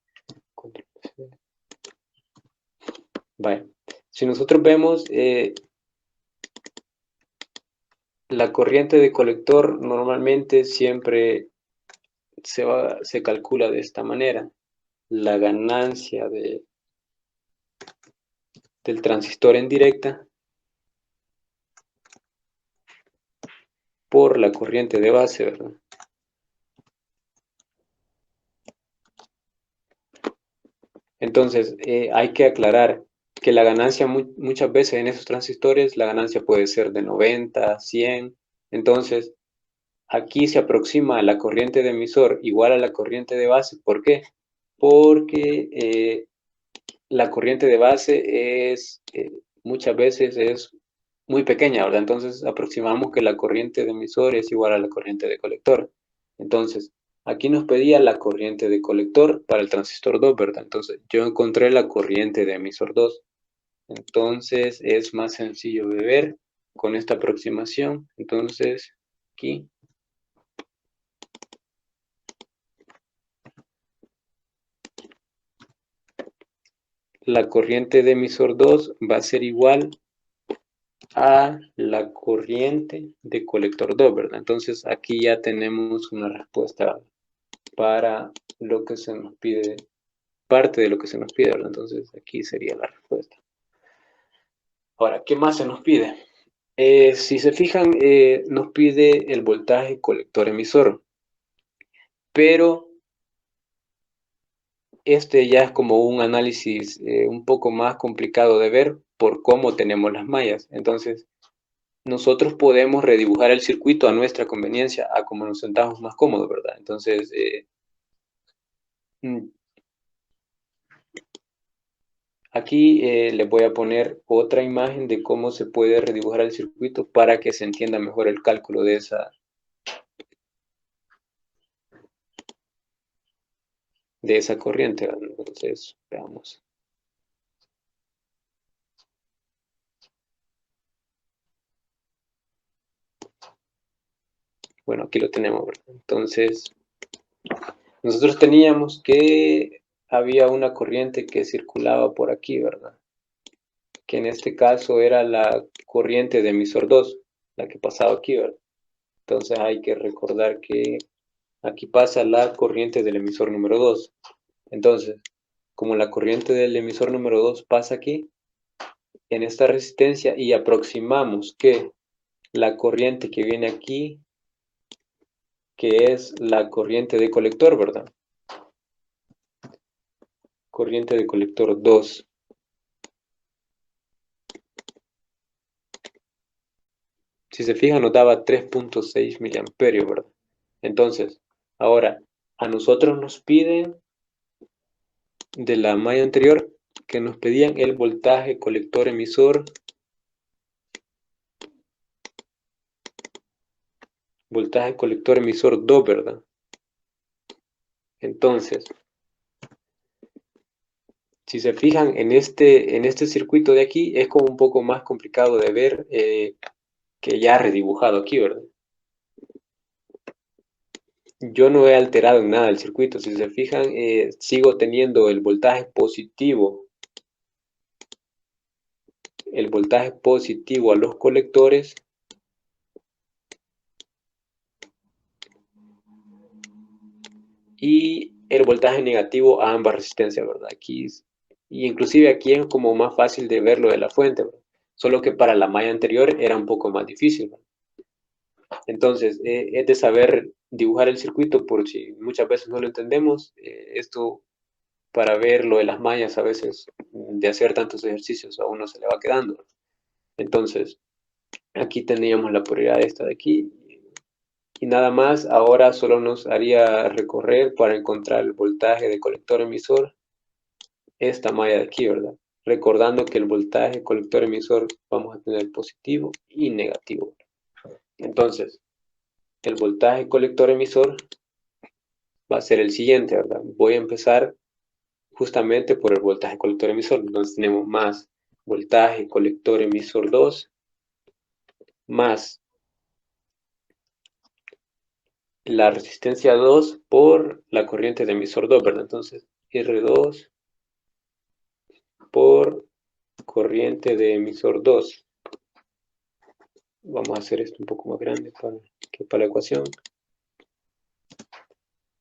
Vale. Si nosotros vemos la corriente de colector, normalmente siempre se calcula de esta manera. La ganancia del transistor en directa por la corriente de base, ¿verdad? Entonces, hay que aclarar que la ganancia muchas veces en esos transistores, la ganancia puede ser de 90, 100. Entonces, aquí se aproxima la corriente de emisor igual a la corriente de base. ¿Por qué? Porque la corriente de base muchas veces es muy pequeña, ¿verdad? Entonces aproximamos que la corriente de emisor es igual a la corriente de colector. Entonces, aquí nos pedía la corriente de colector para el transistor 2, ¿verdad? Entonces, yo encontré la corriente de emisor 2. Entonces, es más sencillo de ver con esta aproximación. Entonces, aquí la corriente de emisor 2 va a ser igual a la corriente de colector 2, ¿verdad? Entonces aquí ya tenemos una respuesta para lo que se nos pide, parte de lo que se nos pide, ¿verdad? Entonces aquí sería la respuesta. Ahora, ¿qué más se nos pide? Si se fijan, nos pide el voltaje colector emisor, pero este ya es como un análisis un poco más complicado de ver por cómo tenemos las mallas. Entonces, nosotros podemos redibujar el circuito a nuestra conveniencia, a como nos sentamos más cómodos, ¿verdad? Entonces, aquí les voy a poner otra imagen de cómo se puede redibujar el circuito para que se entienda mejor el cálculo de esa corriente, ¿verdad? Entonces, veamos. Bueno, aquí lo tenemos, ¿verdad? Entonces, nosotros teníamos que había una corriente que circulaba por aquí, ¿verdad? Que en este caso era la corriente de emisor 2, la que pasaba aquí, ¿verdad? Entonces hay que recordar que aquí pasa la corriente del emisor número 2. Entonces, como la corriente del emisor número 2 pasa aquí, en esta resistencia, y aproximamos que la corriente que viene aquí, que es la corriente de colector, ¿verdad? Corriente de colector 2. Si se fijan, nos daba 3.6 miliamperios, ¿verdad? Entonces, ahora, a nosotros nos piden de la malla anterior que nos pedían el voltaje colector emisor, voltaje colector emisor 2, ¿verdad? Entonces, si se fijan en este circuito de aquí, es como un poco más complicado de ver que ya redibujado aquí, ¿verdad? Yo no he alterado en nada el circuito. Si se fijan, sigo teniendo el voltaje positivo a los colectores y el voltaje negativo a ambas resistencias, ¿verdad? Y inclusive aquí es como más fácil de verlo de la fuente, ¿verdad? Solo que para la malla anterior era un poco más difícil, ¿verdad? Entonces, es de saber dibujar el circuito por si muchas veces no lo entendemos. Esto para ver lo de las mallas a veces de hacer tantos ejercicios a uno se le va quedando. Entonces, aquí teníamos la polaridad esta de aquí y nada más. Ahora solo nos haría recorrer para encontrar el voltaje de colector emisor esta malla de aquí, ¿verdad? Recordando que el voltaje colector emisor vamos a tener positivo y negativo. Entonces, el voltaje colector emisor va a ser el siguiente, ¿verdad? Voy a empezar justamente por el voltaje colector emisor. Entonces tenemos más voltaje colector emisor 2 más la resistencia 2 por la corriente de emisor 2, ¿verdad? Entonces R2 por corriente de emisor 2. Vamos a hacer esto un poco más grande que para la ecuación.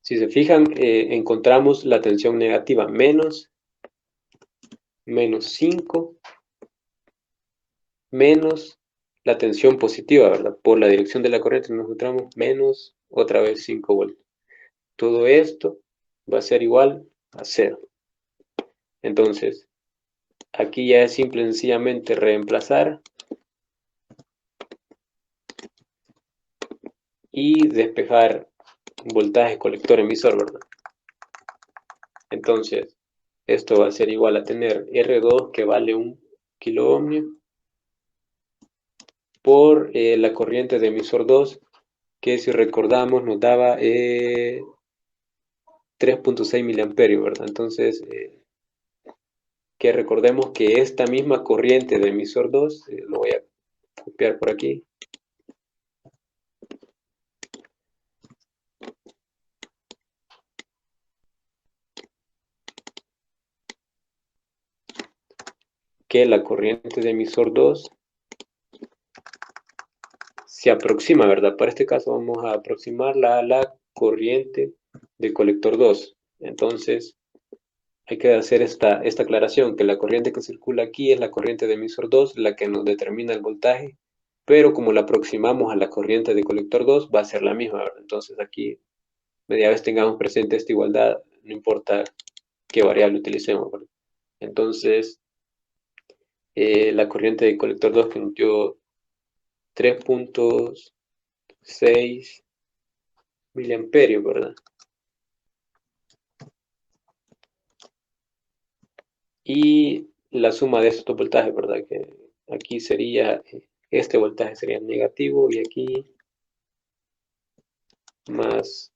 Si se fijan, encontramos la tensión negativa menos 5 menos la tensión positiva, ¿verdad? Por la dirección de la corriente nos encontramos menos otra vez 5 voltios. Todo esto va a ser igual a 0. Entonces, aquí ya es simple y sencillamente reemplazar y despejar voltaje colector emisor, ¿verdad? Entonces, esto va a ser igual a tener R2 que vale 1 kilo ohmio por la corriente de emisor 2, que si recordamos nos daba 3.6 miliamperios, ¿verdad? Entonces, que recordemos que esta misma corriente de emisor 2, lo voy a copiar por aquí, que la corriente de emisor 2 se aproxima, ¿verdad? Para este caso vamos a aproximarla a la corriente de colector 2. Entonces, hay que hacer esta aclaración, que la corriente que circula aquí es la corriente de emisor 2, la que nos determina el voltaje, pero como la aproximamos a la corriente de colector 2, va a ser la misma, ¿verdad? Entonces aquí, media vez tengamos presente esta igualdad, no importa qué variable utilicemos, ¿verdad? Entonces, la corriente de colector 2 que nos dio 3.6 miliamperios, ¿verdad? Y la suma de estos voltajes, ¿verdad? Que aquí sería, este voltaje sería negativo y aquí más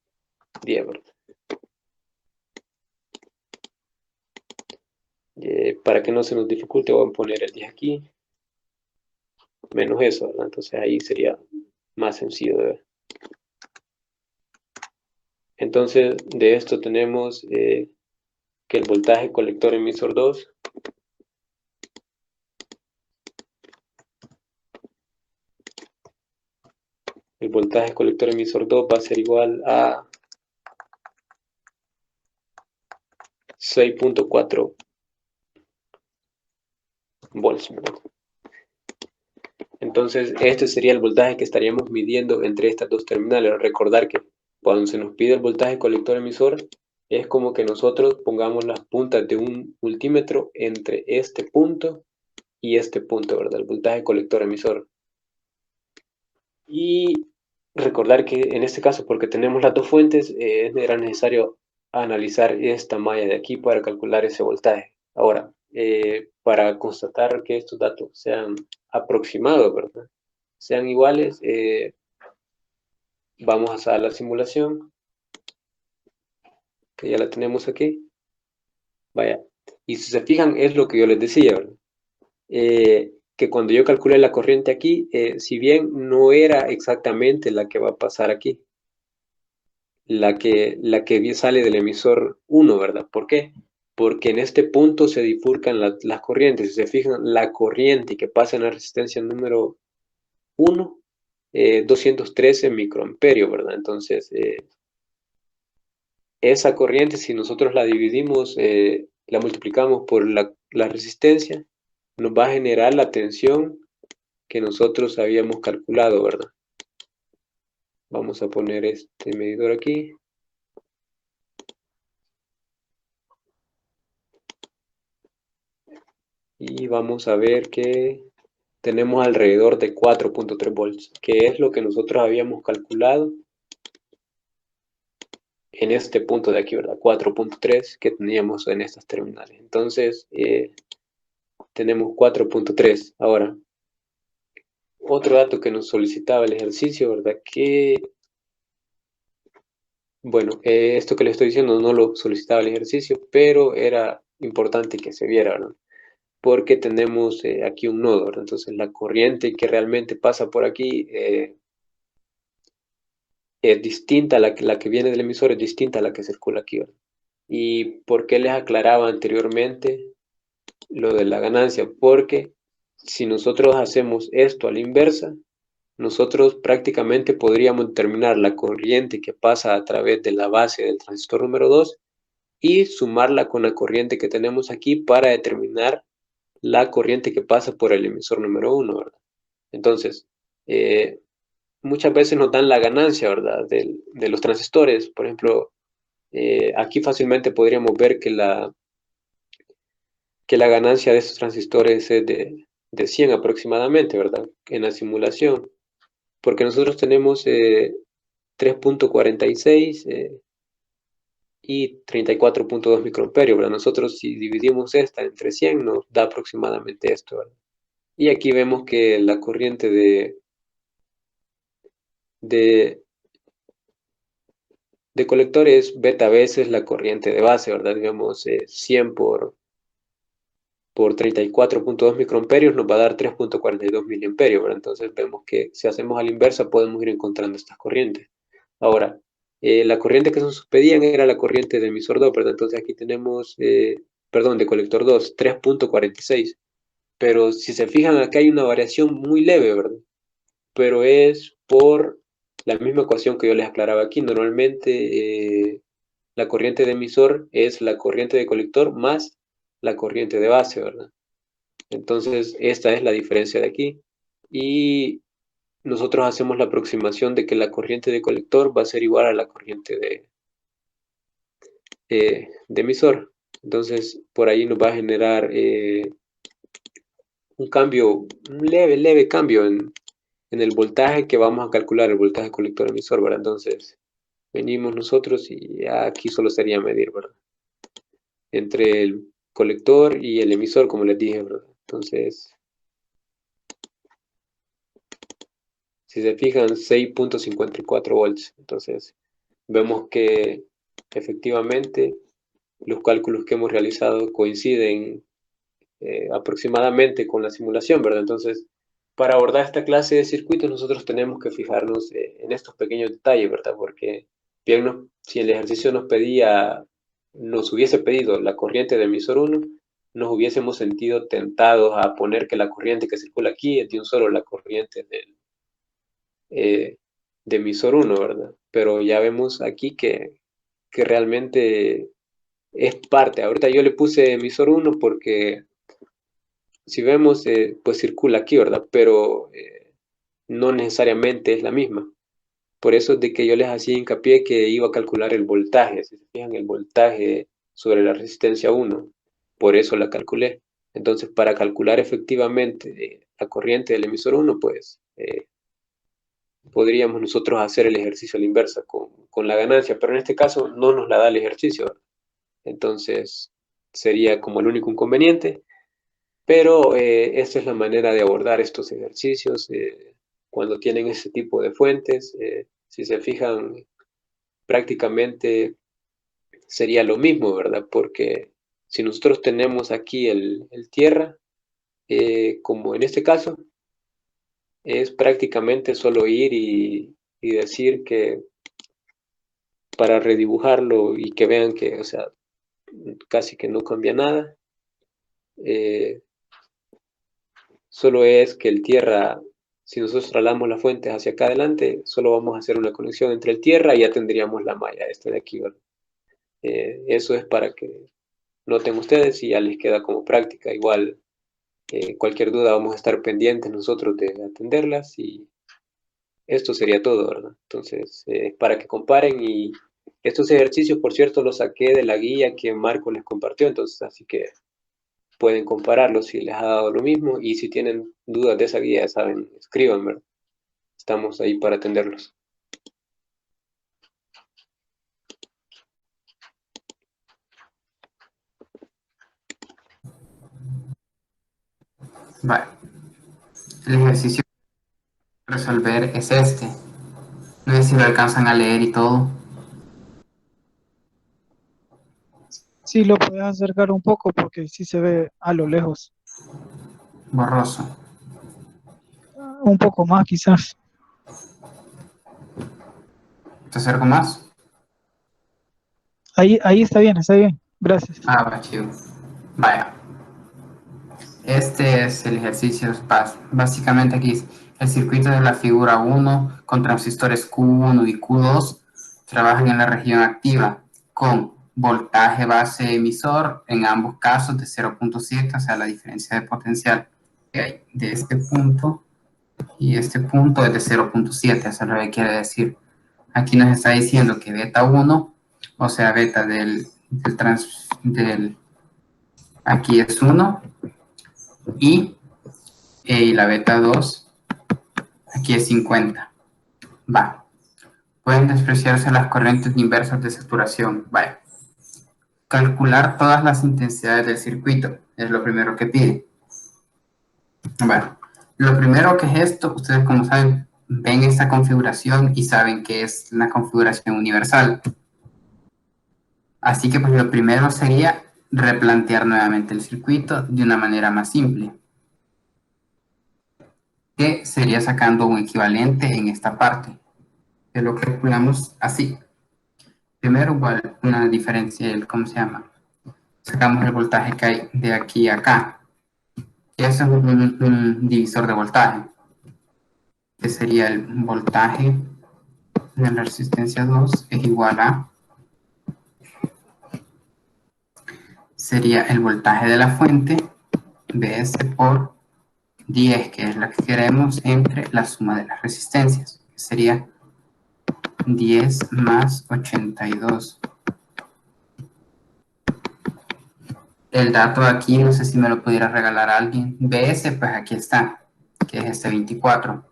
10, ¿verdad? Para que no se nos dificulte, voy a poner el 10 aquí, menos eso, ¿verdad? Entonces ahí sería más sencillo de ver. Entonces, de esto tenemos que el voltaje colector emisor 2 el voltaje colector emisor 2 va a ser igual a 6.4 volts, ¿verdad? Entonces, este sería el voltaje que estaríamos midiendo entre estas dos terminales. Recordar que cuando se nos pide el voltaje colector emisor, es como que nosotros pongamos las puntas de un multímetro entre este punto y este punto, ¿verdad? El voltaje colector emisor. Y recordar que en este caso, porque tenemos las dos fuentes, era necesario analizar esta malla de aquí para calcular ese voltaje. Ahora, para constatar que estos datos sean aproximados, ¿verdad? Sean iguales, vamos a hacer la simulación, que ya la tenemos aquí. Vaya, y si se fijan, es lo que yo les decía, ¿verdad? Que cuando yo calculé la corriente aquí, si bien no era exactamente la que va a pasar aquí, la que sale del emisor 1, ¿verdad? ¿Por qué? Porque en este punto se bifurcan las corrientes. Si se fijan, la corriente que pasa en la resistencia número 1, 213 microamperios, ¿verdad? Entonces, esa corriente, si nosotros la dividimos, la multiplicamos por la resistencia, nos va a generar la tensión que nosotros habíamos calculado, ¿verdad? Vamos a poner este medidor aquí. Y vamos a ver que tenemos alrededor de 4.3 volts, que es lo que nosotros habíamos calculado en este punto de aquí, ¿verdad? 4.3 que teníamos en estas terminales. Entonces, tenemos 4.3. Ahora, otro dato que nos solicitaba el ejercicio, ¿verdad? Que, bueno, esto que le estoy diciendo no lo solicitaba el ejercicio, pero era importante que se viera, ¿verdad? Porque tenemos aquí un nodo, ¿verdad? Entonces, la corriente que realmente pasa por aquí es distinta, la que viene del emisor es distinta a la que circula aquí, ¿verdad? ¿Y por qué les aclaraba anteriormente lo de la ganancia? Porque si nosotros hacemos esto a la inversa, nosotros prácticamente podríamos determinar la corriente que pasa a través de la base del transistor número 2 y sumarla con la corriente que tenemos aquí para determinar la corriente que pasa por el emisor número 1, ¿verdad? Entonces, muchas veces nos dan la ganancia, ¿verdad? De los transistores. Por ejemplo, aquí fácilmente podríamos ver que la ganancia de estos transistores es de 100 aproximadamente, ¿verdad? En la simulación. Porque nosotros tenemos 3.46 y 34.2 microamperios, ¿verdad? Nosotros si dividimos esta entre 100 nos da aproximadamente esto, ¿verdad? Y aquí vemos que la corriente de, de colector es beta veces la corriente de base, ¿verdad? Digamos 100 por 34.2 microamperios nos va a dar 3.42 miliamperios, ¿verdad? Entonces vemos que si hacemos a la inversa podemos ir encontrando estas corrientes. Ahora, la corriente que nos pedían era la corriente de emisor 2, ¿verdad? Entonces aquí tenemos, perdón, de colector 2, 3.46. Pero si se fijan, acá hay una variación muy leve, ¿verdad? Pero es por la misma ecuación que yo les aclaraba aquí. Normalmente la corriente de emisor es la corriente de colector más la corriente de base, ¿verdad? Entonces, esta es la diferencia de aquí. Y nosotros hacemos la aproximación de que la corriente de colector va a ser igual a la corriente de emisor. Entonces, por ahí nos va a generar un cambio, un leve cambio en el voltaje que vamos a calcular, el voltaje colector-emisor, ¿verdad? Entonces, venimos nosotros y aquí solo sería medir, ¿verdad? Entre el colector y el emisor, como les dije, ¿verdad? Entonces, si se fijan, 6.54 volts. Entonces, vemos que efectivamente los cálculos que hemos realizado coinciden aproximadamente con la simulación, ¿verdad? Entonces, para abordar esta clase de circuitos nosotros tenemos que fijarnos en estos pequeños detalles, ¿verdad? Porque bien, si el ejercicio nos hubiese pedido la corriente de emisor 1, nos hubiésemos sentido tentados a poner que la corriente que circula aquí es de un solo la corriente de emisor 1, ¿verdad? Pero ya vemos aquí que realmente es parte. Ahorita yo le puse emisor 1 porque si vemos, pues circula aquí, ¿verdad? Pero no necesariamente es la misma. Por eso es de que yo les hacía hincapié que iba a calcular el voltaje. Si se fijan, el voltaje sobre la resistencia 1. Por eso la calculé. Entonces, para calcular efectivamente la corriente del emisor 1, pues podríamos nosotros hacer el ejercicio a la inversa con la ganancia, pero en este caso no nos la da el ejercicio, ¿verdad? Entonces, sería como el único inconveniente. Pero esta es la manera de abordar estos ejercicios cuando tienen ese tipo de fuentes. Si se fijan, prácticamente sería lo mismo, ¿verdad? Porque si nosotros tenemos aquí el tierra, como en este caso, es prácticamente solo ir y decir que para redibujarlo y que vean que, o sea, casi que no cambia nada. eh, Solo es que el tierra, si nosotros trasladamos las fuentes hacia acá adelante, solo vamos a hacer una conexión entre el tierra y ya tendríamos la malla, esta de aquí, ¿verdad? Eso es para que noten ustedes y ya les queda como práctica. Igual, cualquier duda vamos a estar pendientes nosotros de atenderlas esto sería todo, ¿verdad? Entonces, para que comparen, y estos ejercicios, por cierto, los saqué de la guía que Marco les compartió, entonces así que pueden compararlos si les ha dado lo mismo, y si tienen dudas de esa guía, ya saben, escriban, ¿verdad? Estamos ahí para atenderlos. Vale. El ejercicio que resolver es este. No sé si lo alcanzan a leer y todo. Sí, lo puedes acercar un poco porque sí se ve a lo lejos. Borroso. Un poco más quizás. ¿Te acerco más? Ahí está bien, está bien. Gracias. Ah, va chido. Vaya. Este es el ejercicio. Básicamente aquí es el circuito de la figura 1 con transistores Q1 y Q2 trabajan en la región activa con voltaje base emisor en ambos casos de 0.7, o sea, la diferencia de potencial que hay de este punto y este punto es de 0.7, eso es lo que quiere decir. Aquí nos está diciendo que beta 1, o sea, beta aquí es 1 y la beta 2 aquí es 50. Va. Pueden despreciarse las corrientes inversas de saturación. Vale. Calcular todas las intensidades del circuito es lo primero que pide. Bueno, lo primero que es esto, ustedes como saben, ven esta configuración y saben que es una configuración universal. Así que pues lo primero sería replantear nuevamente el circuito de una manera más simple, que sería sacando un equivalente en esta parte, que lo calculamos así. Primero, igual, una diferencia, ¿cómo se llama? Sacamos el voltaje que hay de aquí a acá. Eso es un divisor de voltaje, que sería el voltaje de la resistencia 2 es igual a, sería el voltaje de la fuente, Vs por 10, que es la que queremos, entre la suma de las resistencias, que sería 10 más 82. El dato aquí, no sé si me lo pudiera regalar a alguien. Bs, pues aquí está, que es este 24.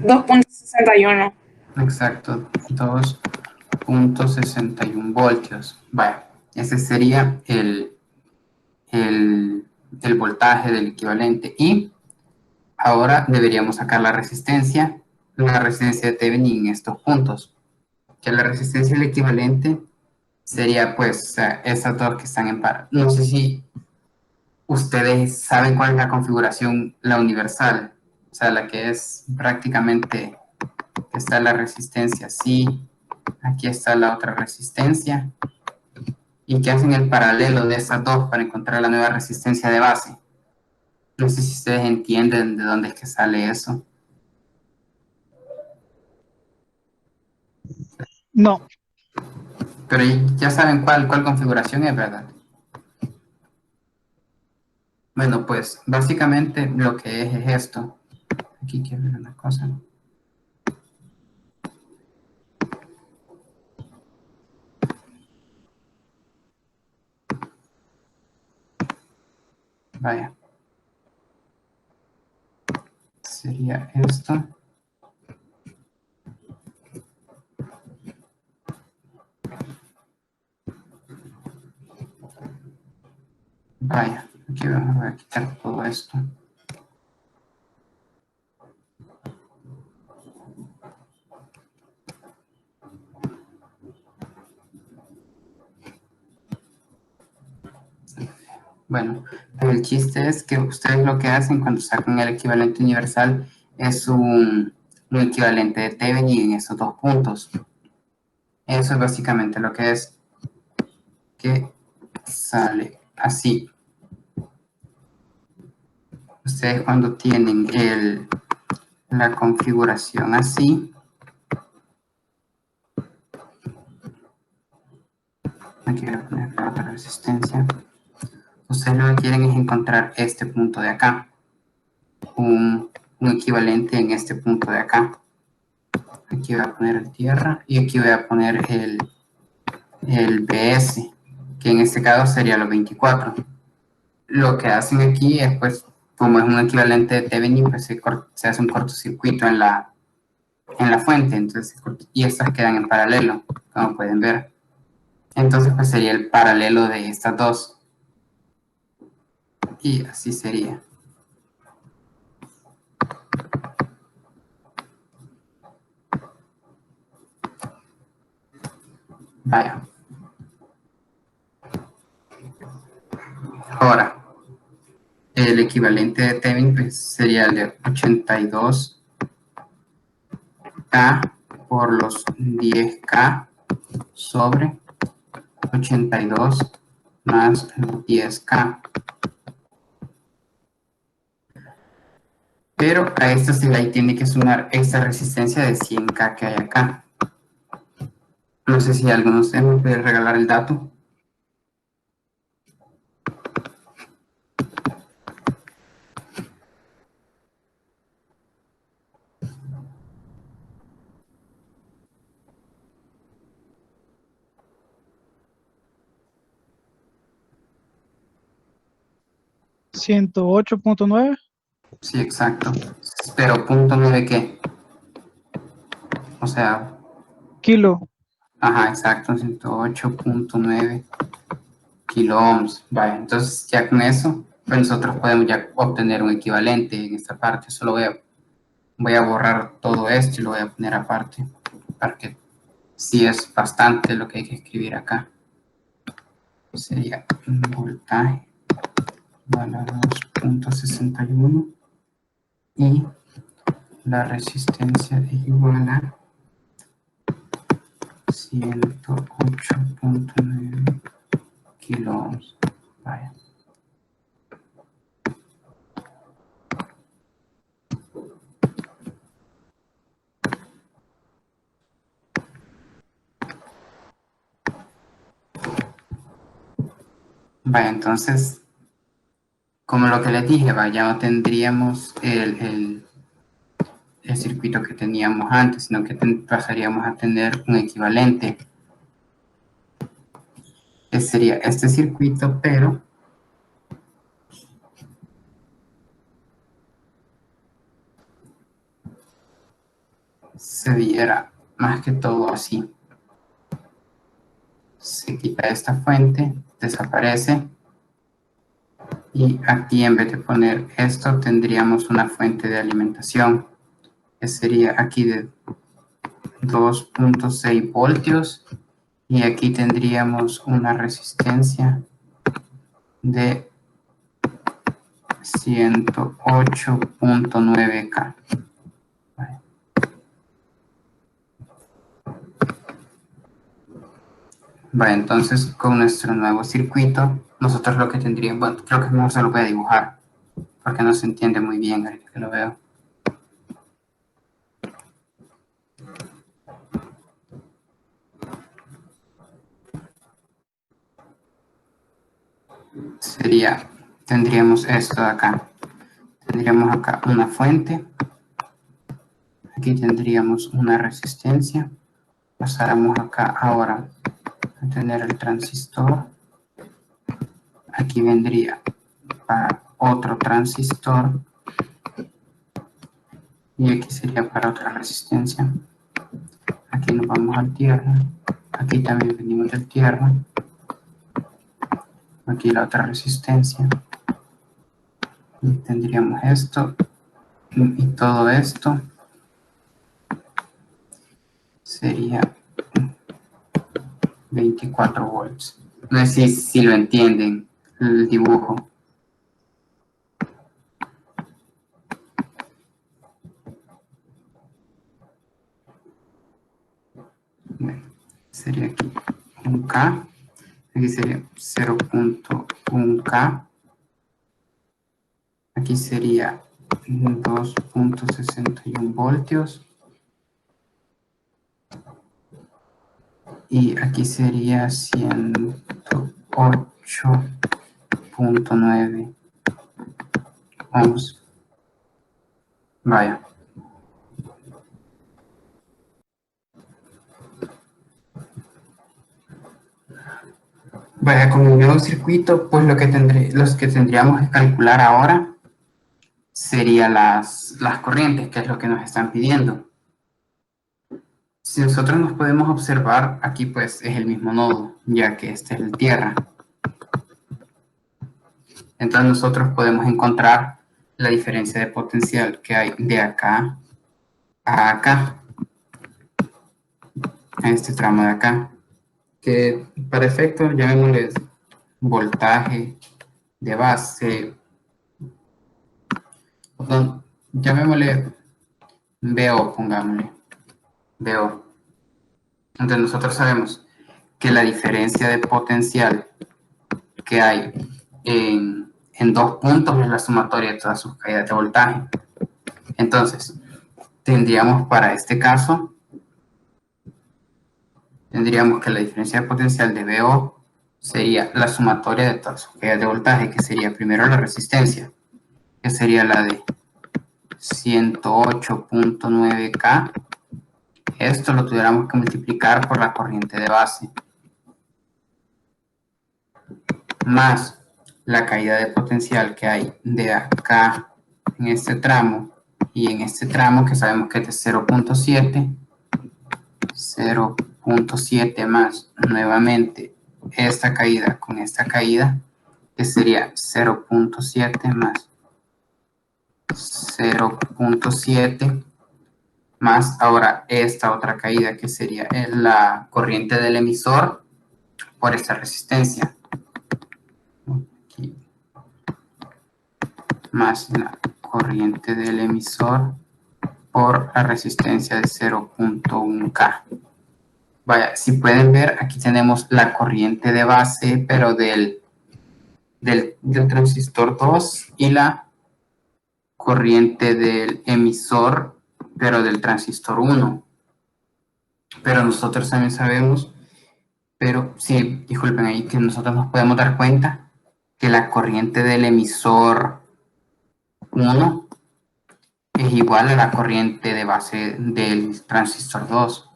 $2.61. Exacto, 2.61 voltios. Vaya, ese sería el voltaje del equivalente. Y ahora deberíamos sacar la resistencia de Thevenin en estos puntos. Que la resistencia del equivalente sería pues esas dos que están en par. No sé si ustedes saben cuál es la configuración, la universal, o sea, la que es prácticamente, está la resistencia así, aquí está la otra resistencia, y que hacen el paralelo de estas dos para encontrar la nueva resistencia de base. No sé si ustedes entienden de dónde es que sale eso. No, Pero ya saben cuál configuración es, ¿verdad? Bueno, pues básicamente lo que es esto. Aquí quiero ver una cosa. Vaya. Sería esto. Vaya, aquí vamos a quitar todo esto. Bueno, el chiste es que ustedes lo que hacen cuando sacan el equivalente universal es un equivalente de Thevenin en esos dos puntos. Eso es básicamente lo que es, que sale así. Ustedes cuando tienen la configuración así, Aquí voy a poner la otra resistencia. Ustedes lo que quieren es encontrar este punto de acá. Un equivalente en este punto de acá. Aquí voy a poner el tierra y aquí voy a poner el BS, que en este caso sería los 24. Lo que hacen aquí es, pues, como es un equivalente de Thevenin, pues se hace un cortocircuito en la fuente, entonces, y estas quedan en paralelo, como pueden ver. Entonces, pues sería el paralelo de estas dos. Y así sería. Vaya. Ahora, el equivalente de Thevenin pues, sería el de 82K por los 10K sobre 82 más los 10K. Pero a esto se le tiene que sumar esta resistencia de 100K que hay acá. No sé si alguno de ustedes me puede regalar el dato. ¿108.9? Sí, exacto. Pero punto 9 ¿qué? O sea, Kilo. ajá, exacto, 108.9 kilo ohms. Vale, entonces ya con eso, pues nosotros podemos ya obtener un equivalente en esta parte. Solo voy a borrar todo esto y lo voy a poner aparte, porque sí es bastante lo que hay que escribir acá. Sería un voltaje igual a 2.61 y la resistencia es igual a 108.9 kilo ohms. Vaya. Vaya, entonces, como lo que les dije, ya no tendríamos el circuito que teníamos antes, sino que pasaríamos a tener un equivalente. Que sería este circuito, pero se viera más que todo así. Se quita esta fuente, desaparece. Y aquí en vez de poner esto, tendríamos una fuente de alimentación, que sería aquí de 2.6 voltios. Y aquí tendríamos una resistencia de 108.9K. Vale, entonces con nuestro nuevo circuito, nosotros lo que tendríamos, bueno, creo que no se lo voy a dibujar, porque no se entiende muy bien ahorita que lo veo. Tendríamos esto de acá. Tendríamos acá una fuente. Aquí tendríamos una resistencia. Pasáramos acá ahora a tener el transistor. Aquí vendría para otro transistor. Y aquí sería para otra resistencia. Aquí nos vamos al tierra. Aquí también venimos del tierra. Aquí la otra resistencia. Y tendríamos esto. Y todo esto sería 24 volts. No sé si lo entienden el dibujo. Bueno, sería aquí un K. Aquí sería 0.1K. Aquí sería 2.61 voltios. Y aquí sería 108.9 ohms. Vaya. Vaya, con el nuevo circuito, pues los que tendríamos que calcular ahora serían las corrientes, que es lo que nos están pidiendo. Si nosotros nos podemos observar, aquí pues es el mismo nodo, ya que este es el tierra. Entonces nosotros podemos encontrar la diferencia de potencial que hay de acá a acá, a este tramo de acá, que para efecto llamémosle voltaje de base, perdón, llamémosle VO, pongámosle VO. Entonces nosotros sabemos que la diferencia de potencial que hay en dos puntos es la sumatoria de todas sus caídas de voltaje. Entonces, tendríamos para este caso, tendríamos que la diferencia de potencial de VO sería la sumatoria de todas sus caídas de voltaje, que sería primero la resistencia, que sería la de 108.9K. Esto lo tuviéramos que multiplicar por la corriente de base, más la caída de potencial que hay de acá en este tramo y en este tramo, que sabemos que es de 0.7 más nuevamente esta caída con esta caída, que sería 0.7 más 0.7 más ahora esta otra caída, que sería la corriente del emisor por esta resistencia. Aquí. Más la corriente del emisor por la resistencia de 0.1K. Vaya, si pueden ver, aquí tenemos la corriente de base, pero del transistor 2 y la corriente del emisor, pero del transistor 1. Pero nosotros también sabemos, pero sí, disculpen ahí, que nosotros nos podemos dar cuenta que la corriente del emisor 1 es igual a la corriente de base del transistor 2.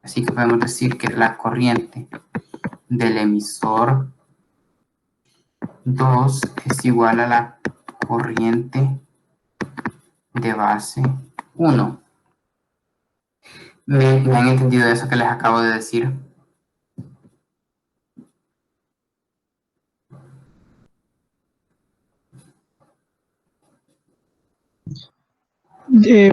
Así que podemos decir que la corriente del emisor 2 es igual a la corriente de base 1. ¿Me han entendido eso que les acabo de decir?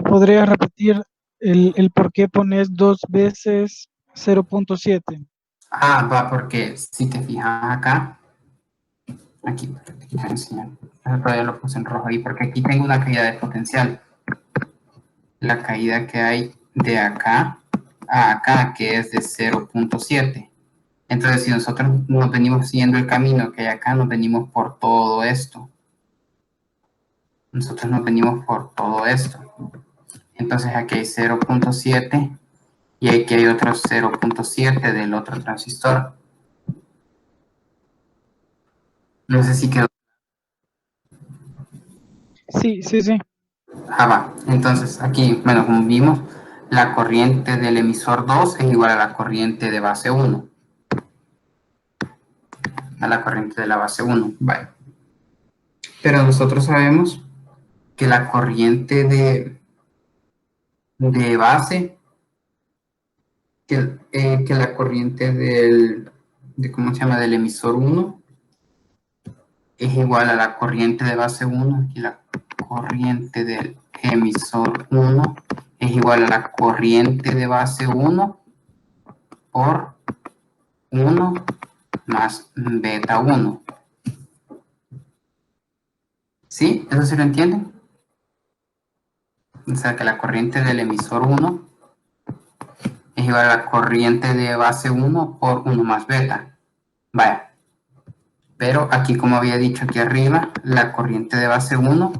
¿Podrías repetir el por qué pones 2 veces 0.7? Ah, va, porque si te fijas acá, aquí te voy a enseñar. Todavía lo puse en rojo ahí, porque aquí tengo una caída de potencial. La caída que hay de acá a acá, que es de 0.7. Entonces, si nosotros nos venimos siguiendo el camino que hay acá, nos venimos por todo esto. Nosotros nos venimos por todo esto. Entonces, aquí hay 0.7 y aquí hay otro 0.7 del otro transistor. No sé si quedó. Sí. Ah, va. Entonces, aquí, bueno, como vimos, la corriente del emisor 2 es igual a la corriente de base 1. A la corriente de la base 1. Vale. Pero nosotros sabemos que la corriente de base, que la corriente ¿cómo se llama? Del emisor 1 es igual a la corriente de base 1. Aquí la corriente del emisor 1 es igual a la corriente de base 1 por 1 más beta 1. ¿Sí? ¿Eso sí lo entienden? O sea que la corriente del emisor 1 es igual a la corriente de base 1 por 1 más beta. Vaya. Pero aquí, como había dicho aquí arriba, la corriente de base 1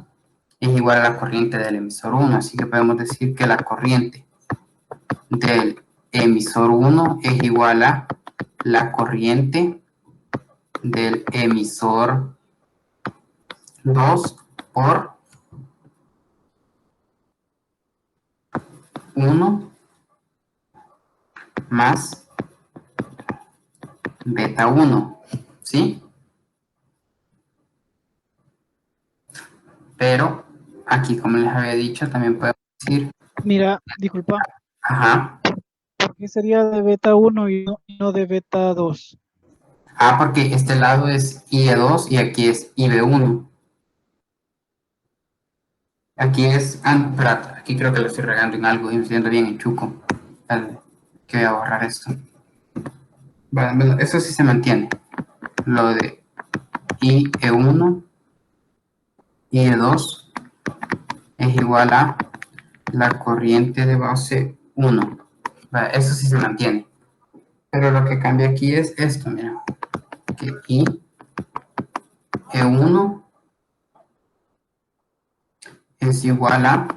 es igual a la corriente del emisor 1. Así que podemos decir que la corriente del emisor 1 es igual a la corriente del emisor 2 por 1 más beta 1, ¿sí? Pero aquí, como les había dicho, también podemos decir, Mira, disculpa, ajá, ¿por qué sería de beta 1 y no de beta 2? porque este lado es IE2 y aquí es IB1. Aquí es, espérate, aquí creo que lo estoy regando en algo y me estoy yendo bien en chuco. Dale, que voy a borrar esto. Bueno, eso sí se mantiene. Lo de IE1, IE2 es igual a la corriente de base 1. Vale, eso sí se mantiene. Pero lo que cambia aquí es esto, mira. Que IE1 es igual a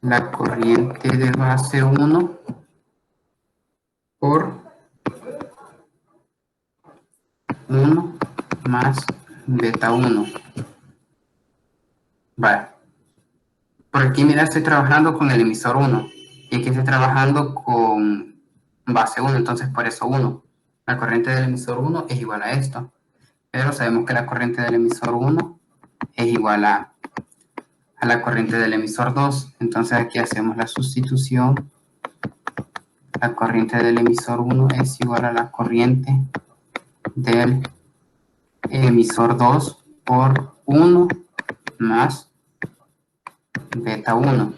la corriente de base 1 por 1 más beta 1. Vale. Por aquí, mira, estoy trabajando con el emisor 1 y aquí estoy trabajando con base 1, entonces por eso 1. La corriente del emisor 1 es igual a esto, pero sabemos que la corriente del emisor 1 es igual a la corriente del emisor 2, entonces aquí hacemos la sustitución. La corriente del emisor 1 es igual a la corriente del emisor 2 por 1 más beta 1.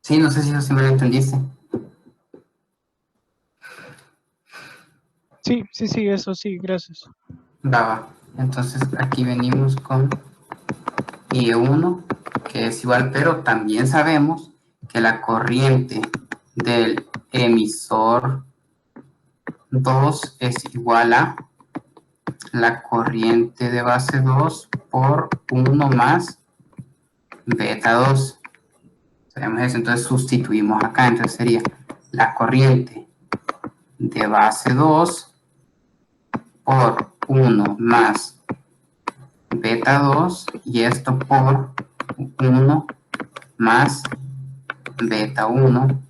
Sí, no sé si eso sí me lo entendiste. Sí, eso sí, gracias. Va. Entonces aquí venimos con IE1, que es igual, pero también sabemos que la corriente del emisor 2 es igual a la corriente de base 2 por 1 más beta 2. Sabemos eso, entonces sustituimos acá, entonces sería la corriente de base 2 por 1 más beta 2 y esto por 1 más beta 1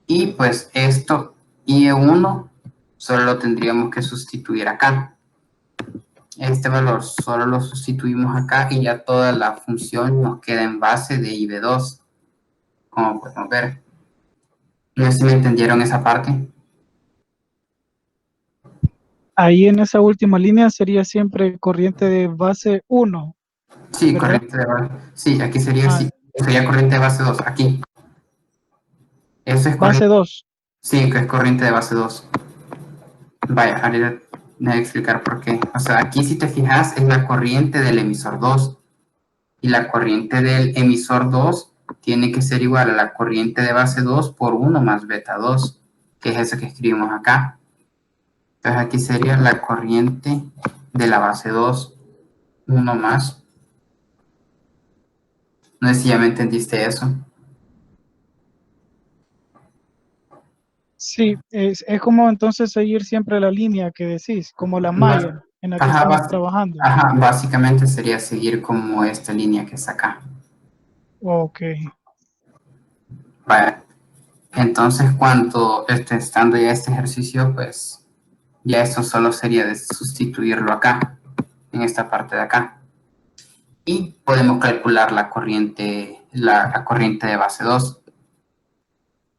y pues esto IE1 solo lo tendríamos que sustituir acá. Este valor solo lo sustituimos acá y ya toda la función nos queda en base de IB2, como podemos ver. No sé si me entendieron esa parte. Ahí en esa última línea sería siempre corriente de base 1, Sí, ¿verdad? corriente de base. Sí, aquí sería, Ah, sería corriente de base 2, aquí. Eso es base corriente. 2. Sí, que es corriente de base 2. Vaya, ahorita voy a explicar por qué. O sea, aquí si te fijas es la corriente del emisor 2. Y la corriente del emisor 2 tiene que ser igual a la corriente de base 2 por 1 más beta 2, que es eso que escribimos acá. Entonces aquí sería la corriente de la base 2, 1 más. No sé si ya me entendiste eso. Sí, es como entonces seguir siempre la línea que decís, como la malla en la que Ajá, estamos trabajando. ajá, básicamente sería seguir como esta línea que está acá. Ok. Vale. Entonces, cuando esté estando ya este ejercicio, pues ya esto solo sería de sustituirlo acá, en esta parte de acá. Y podemos calcular la corriente de base 2.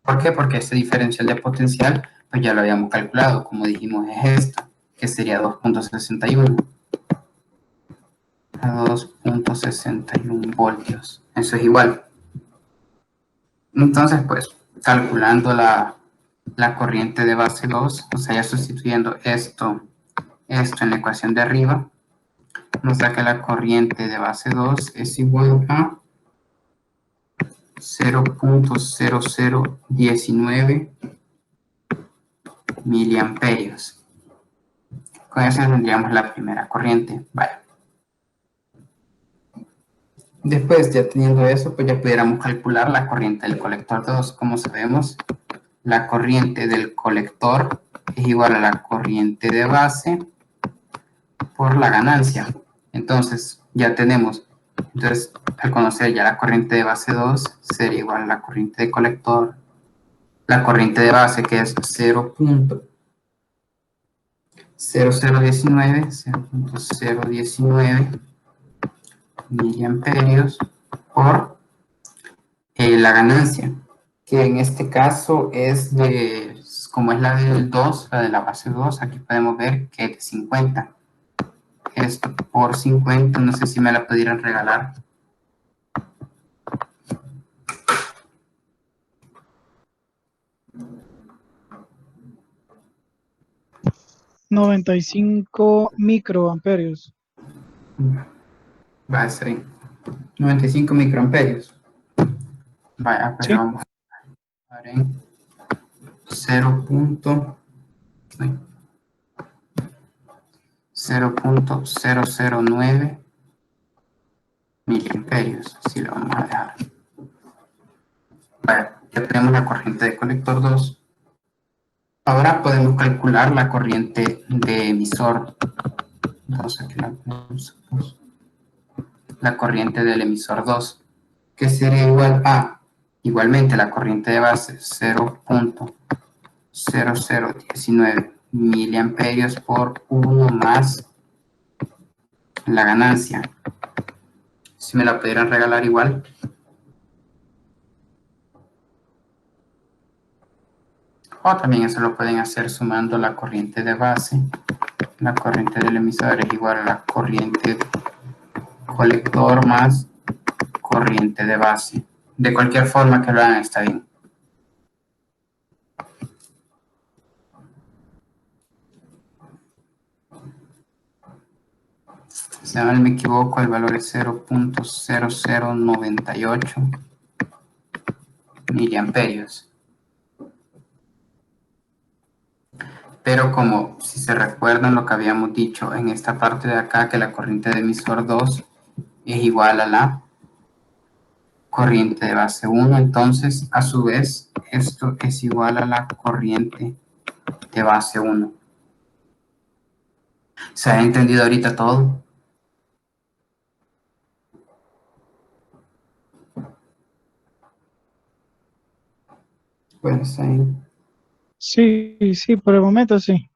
¿Por qué? Porque este diferencial de potencial, pues ya lo habíamos calculado, como dijimos, es esto, que sería 2.61 a 2.61 voltios. Eso es igual. Entonces, pues, calculando la corriente de base 2, o sea, ya sustituyendo esto en la ecuación de arriba, nos da que la corriente de base 2 es igual a 0.0019 miliamperios. Con eso tendríamos la primera corriente. Vale. Después, ya teniendo eso, pues ya pudiéramos calcular la corriente del colector 2. Como sabemos, la corriente del colector es igual a la corriente de base por la ganancia. Entonces, ya tenemos, entonces, al conocer ya la corriente de base 2, sería igual a la corriente de colector, la corriente de base que es 0.0019 miliamperios por la ganancia, que en este caso es de, como es la del 2, la de la base 2, aquí podemos ver que es de 50. Esto por 50, no sé si me la pudieran regalar. $95 microamperios. Va a ser 95 microamperios. Vaya, pues Sí. vamos a ver en 0.009 miliamperios. Así lo vamos a dejar. Vaya, ya tenemos la corriente de colector 2. Ahora podemos calcular la corriente de emisor 2. Aquí la corriente del emisor 2, que sería igual a, igualmente, la corriente de base 0.0019 miliamperios por 1 más la ganancia. Si me la pudieran regalar igual. O también eso lo pueden hacer sumando la corriente de base. La corriente del emisor es igual a la corriente colector más corriente de base. De cualquier forma que lo hagan está bien. Si no me equivoco, el valor es 0.0098 miliamperios. Pero como si se recuerdan lo que habíamos dicho en esta parte de acá, que la corriente de emisor 2 es igual a la corriente de base 1, entonces a su vez esto es igual a la corriente de base 1. ¿Se ha entendido ahorita todo? Bueno, está bien. Sí, sí, por el momento sí.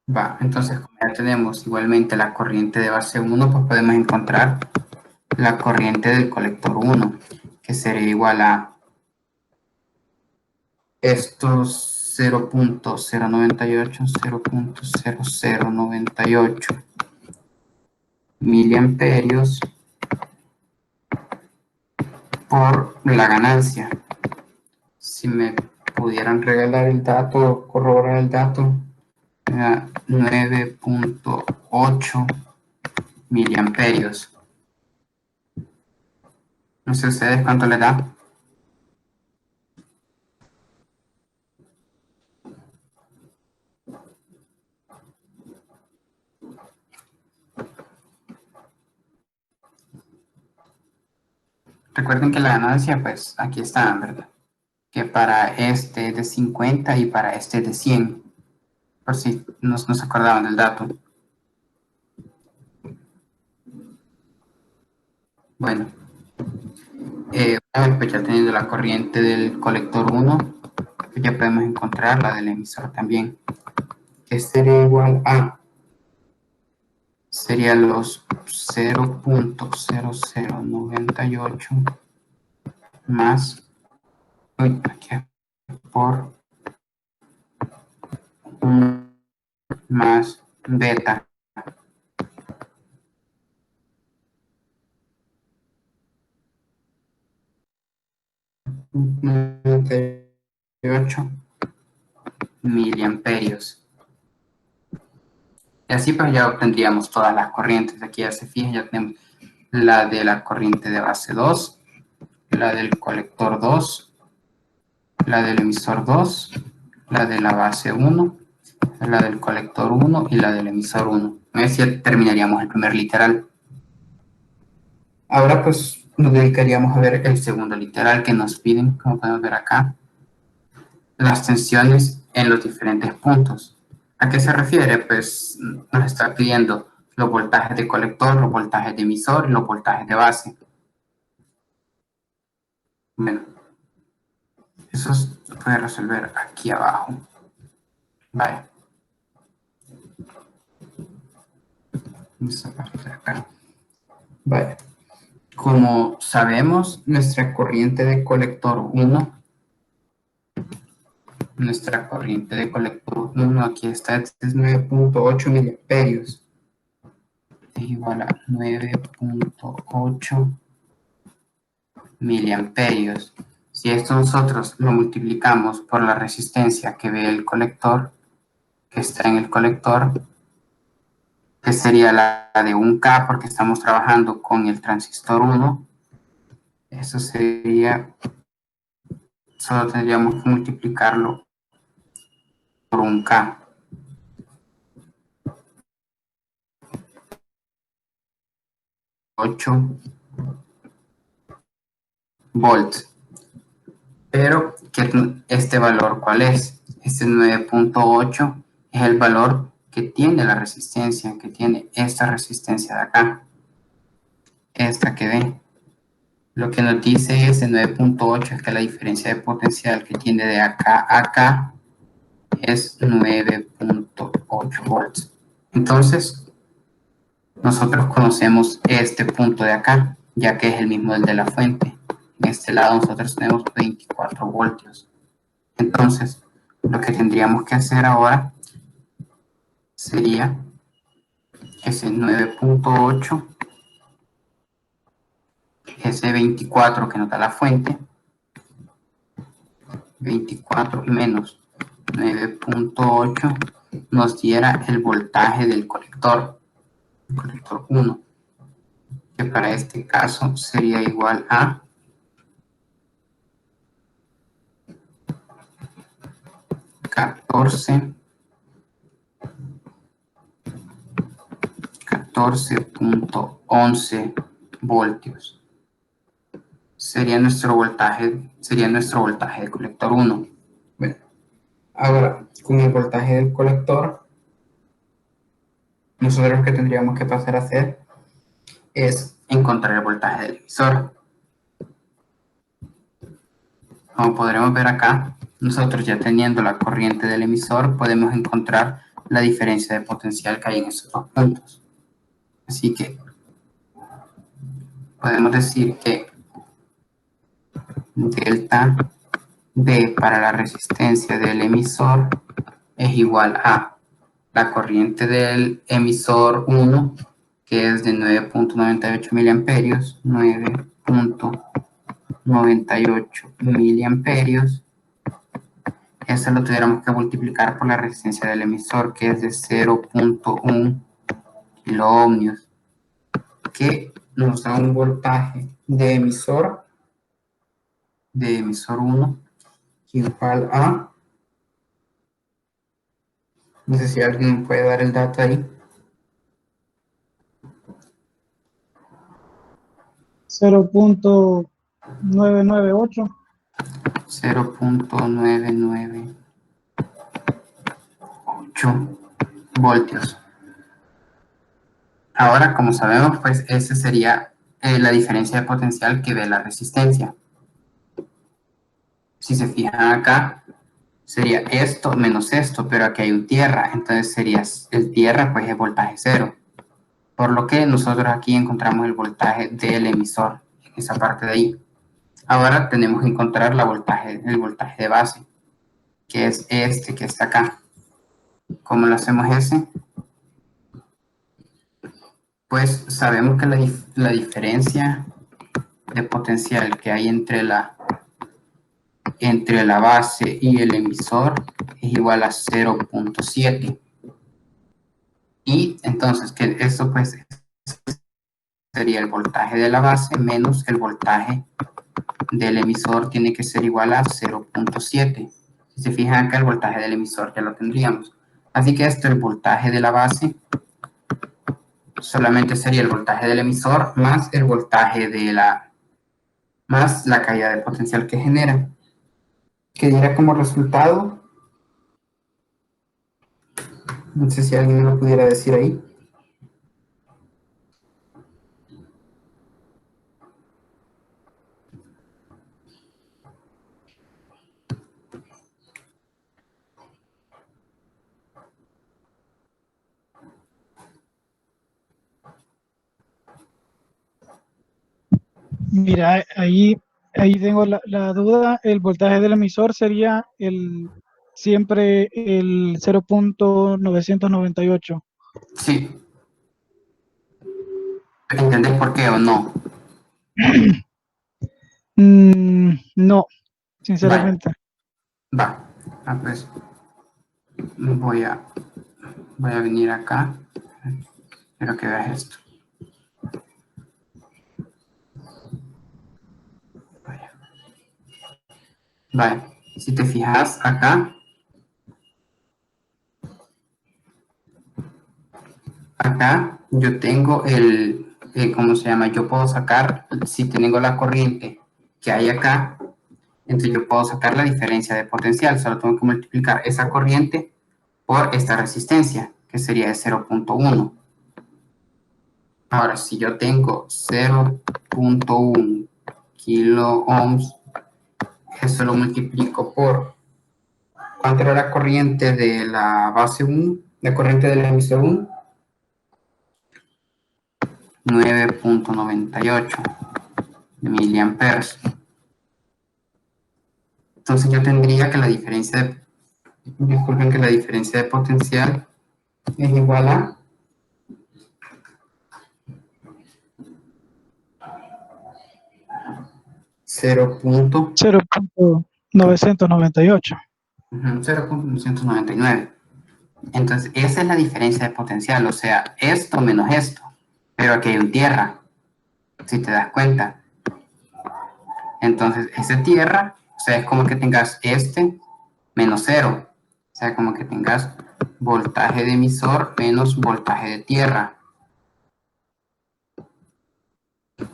Va, entonces como ya tenemos igualmente la corriente de base 1, pues podemos encontrar la corriente del colector 1, que sería igual a estos 0.0098 miliamperios por la ganancia. Si me pudieran regalar el dato, corroborar el dato, 9.8 miliamperios. No sé ustedes cuánto le da. Recuerden que la ganancia, pues aquí está, ¿verdad? Que para este es de 50 y para este es de 100. Por si no se acordaban del dato. Bueno, pues ya teniendo la corriente del colector 1, pues ya podemos encontrar la del emisor también, que sería igual a, sería los 0.0098 más, aquí, por 1 más beta. Miliamperios. Y así pues ya obtendríamos todas las corrientes. Aquí ya se fijan, ya tenemos la de la corriente de base 2, la del colector 2, la del emisor 2, la de la base 1, la del colector 1 y la del emisor 1. Así ya terminaríamos el primer literal. Ahora pues nos dedicaríamos a ver el segundo literal que nos piden, como podemos ver acá, las tensiones en los diferentes puntos. ¿A qué se refiere? Pues nos está pidiendo los voltajes de colector, los voltajes de emisor y los voltajes de base. Bueno, eso se puede resolver aquí abajo. Vale. Esta parte de acá. Vale. Como sabemos, nuestra corriente de colector 1, aquí está, es 9.8 miliamperios. Es igual a 9.8 miliamperios. Si esto nosotros lo multiplicamos por la resistencia que ve el colector, que está en el colector, que sería la de 1K, porque estamos trabajando con el transistor 1, eso sería, solo tendríamos que multiplicarlo por 1K. 8 volts. Pero, ¿este valor cuál es? Este 9.8 es el valor que tiene la resistencia, que tiene esta resistencia de acá. Esta que ven. Lo que nos dice ese 9.8 es que la diferencia de potencial que tiene de acá a acá es 9.8 volts. Entonces, nosotros conocemos este punto de acá, ya que es el mismo del de la fuente. En este lado nosotros tenemos 24 voltios. Entonces, lo que tendríamos que hacer ahora sería ese 9.8, ese 24 que nos da la fuente, 24 menos 9.8 nos diera el voltaje del colector, el colector 1, que para este caso sería igual a 14.11 voltios. Sería nuestro voltaje de colector 1. Bueno, ahora con el voltaje del colector, nosotros lo que tendríamos que pasar a hacer es encontrar el voltaje del emisor. Como podremos ver acá, nosotros ya teniendo la corriente del emisor podemos encontrar la diferencia de potencial que hay en estos dos puntos. Así que podemos decir que delta D para la resistencia del emisor es igual a la corriente del emisor 1, que es de 9.98 miliamperios, 9.98 miliamperios. Eso lo tuviéramos que multiplicar por la resistencia del emisor, que es de 0.1 kiloohmios, que nos da un voltaje de emisor 1 igual a, no sé si alguien puede dar el dato ahí. 0.998. 0.998 voltios. Ahora, como sabemos, pues esa sería la diferencia de potencial que ve la resistencia. Si se fijan acá, sería esto menos esto, pero aquí hay un tierra, entonces sería el tierra, pues es voltaje 0. Por lo que nosotros aquí encontramos el voltaje del emisor, en esa parte de ahí. Ahora tenemos que encontrar el voltaje de base, que es este que está acá. ¿Cómo lo hacemos ese? Pues sabemos que la diferencia de potencial que hay entre la base y el emisor es igual a 0.7. Y entonces que esto pues sería el voltaje de la base menos el voltaje del emisor, tiene que ser igual a 0.7. Si se fijan acá, el voltaje del emisor ya lo tendríamos. Así que esto, el voltaje de la base, solamente sería el voltaje del emisor más el voltaje de la más la caída de potencial que genera, que diera como resultado, no sé si alguien me lo pudiera decir ahí. Mira, ahí tengo la duda. El voltaje del emisor sería siempre el 0.998. Sí. ¿Entendés por qué o no? No, Vale, sinceramente. va. Pues voy a venir acá. Quiero que veas esto. Vale, si te fijas acá, yo tengo ¿cómo se llama? Yo puedo sacar, si tengo la corriente que hay acá, entonces yo puedo sacar la diferencia de potencial. Solo tengo que multiplicar esa corriente por esta resistencia, que sería de 0.1. Ahora, si yo tengo 0.1 kilo ohms, eso lo multiplico por, ¿cuánto era la corriente de la base 1? La corriente del emisor 1, 9.98 miliamperes. Entonces yo tendría que la diferencia de potencial es igual a 0.998. 0.999. Entonces esa es la diferencia de potencial, o sea, esto menos esto. Pero aquí hay un tierra, si te das cuenta. Entonces ese tierra, o sea, es como que tengas este menos 0. O sea, como que tengas voltaje de emisor menos voltaje de tierra.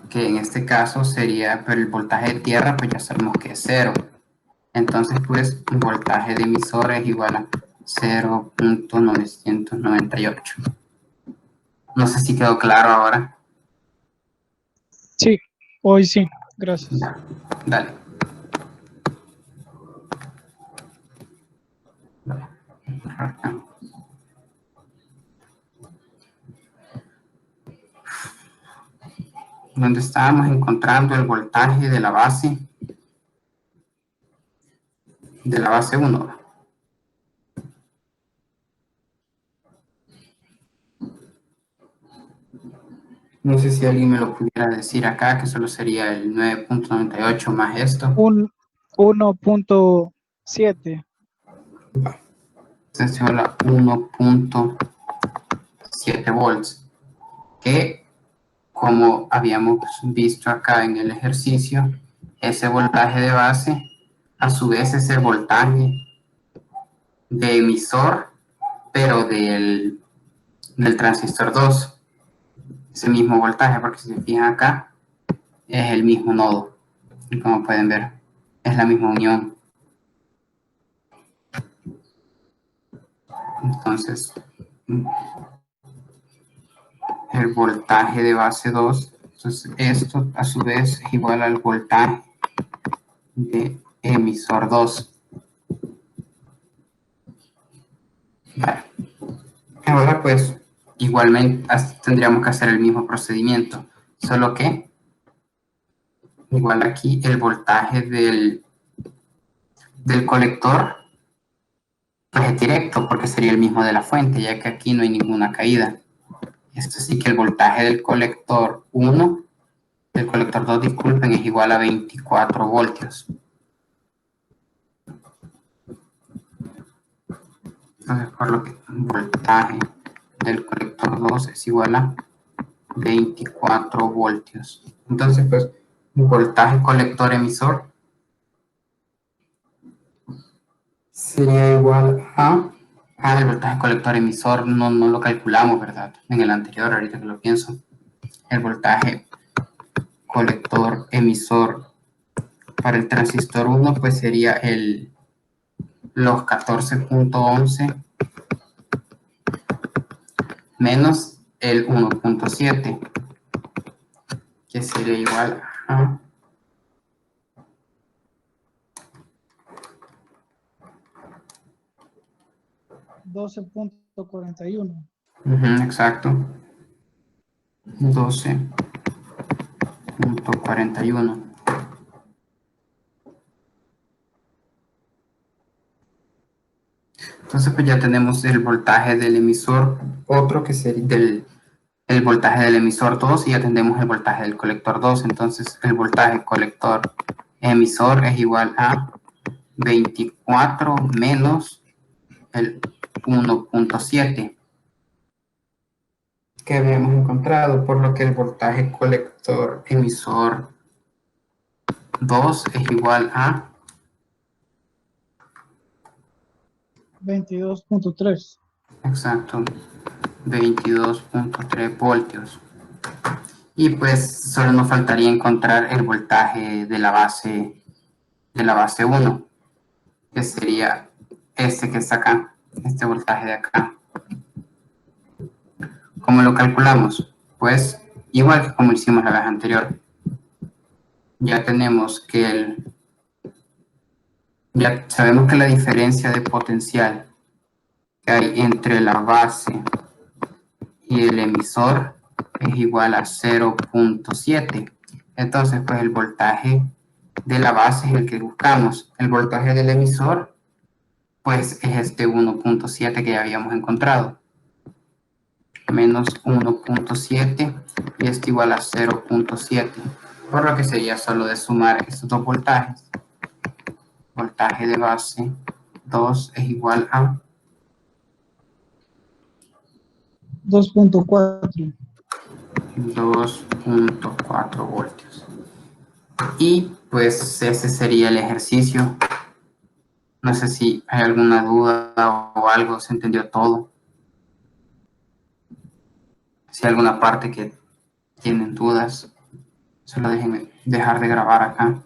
Que en este caso sería, pero el voltaje de tierra pues ya sabemos que es 0. Entonces pues el voltaje de emisor es igual a 0.998. No sé si quedó claro ahora. Sí, hoy sí. Gracias. Ya, dale. Donde estábamos encontrando el voltaje de la base 1. No sé si alguien me lo pudiera decir acá, que solo sería el 9.98 más esto. 1.7. Entonces solo 1.7 volts, que como habíamos visto acá en el ejercicio, ese voltaje de base a su vez es el voltaje de emisor, pero del transistor 2. Ese mismo voltaje, porque si se fijan acá, es el mismo nodo. Y como pueden ver, es la misma unión. Entonces, el voltaje de base 2, entonces esto a su vez es igual al voltaje de emisor 2. Vale. Ahora pues, igualmente tendríamos que hacer el mismo procedimiento, solo que igual aquí el voltaje del colector pues es directo, porque sería el mismo de la fuente, ya que aquí no hay ninguna caída. Esto sí que el voltaje del colector 1, del colector 2, disculpen, es igual a 24 voltios. Entonces, por lo que el voltaje del colector 2 es igual a 24 voltios. Entonces, pues, voltaje colector emisor sería igual a... el voltaje colector emisor no lo calculamos, ¿verdad? En el anterior, ahorita que lo pienso. El voltaje colector emisor para el transistor 1, pues sería los 14.11 menos el 1.7, que sería igual a 12.41. exacto, 12.41. Entonces pues ya tenemos el voltaje del emisor, otro que sería el voltaje del emisor 2, y ya tenemos el voltaje del colector 2. Entonces el voltaje colector emisor es igual a 24 menos el 1.7 que habíamos encontrado, por lo que el voltaje colector emisor 2 es igual a 22.3. exacto, 22.3 voltios. Y pues solo nos faltaría encontrar el voltaje de la base 1, que sería este que está acá, este voltaje de acá. ¿Cómo lo calculamos? Pues igual que como hicimos la vez anterior. Ya tenemos que ya sabemos que la diferencia de potencial que hay entre la base y el emisor es igual a 0.7. Entonces, pues el voltaje de la base es el que buscamos. El voltaje del emisor, pues es este 1.7 que ya habíamos encontrado. Menos 1.7 y esto igual a 0.7. Por lo que sería solo de sumar estos dos voltajes. Voltaje de base 2 es igual a 2.4. 2.4 voltios. Y pues ese sería el ejercicio. No sé si hay alguna duda o algo, se entendió todo. Si hay alguna parte que tienen dudas, solo déjenme dejar de grabar acá.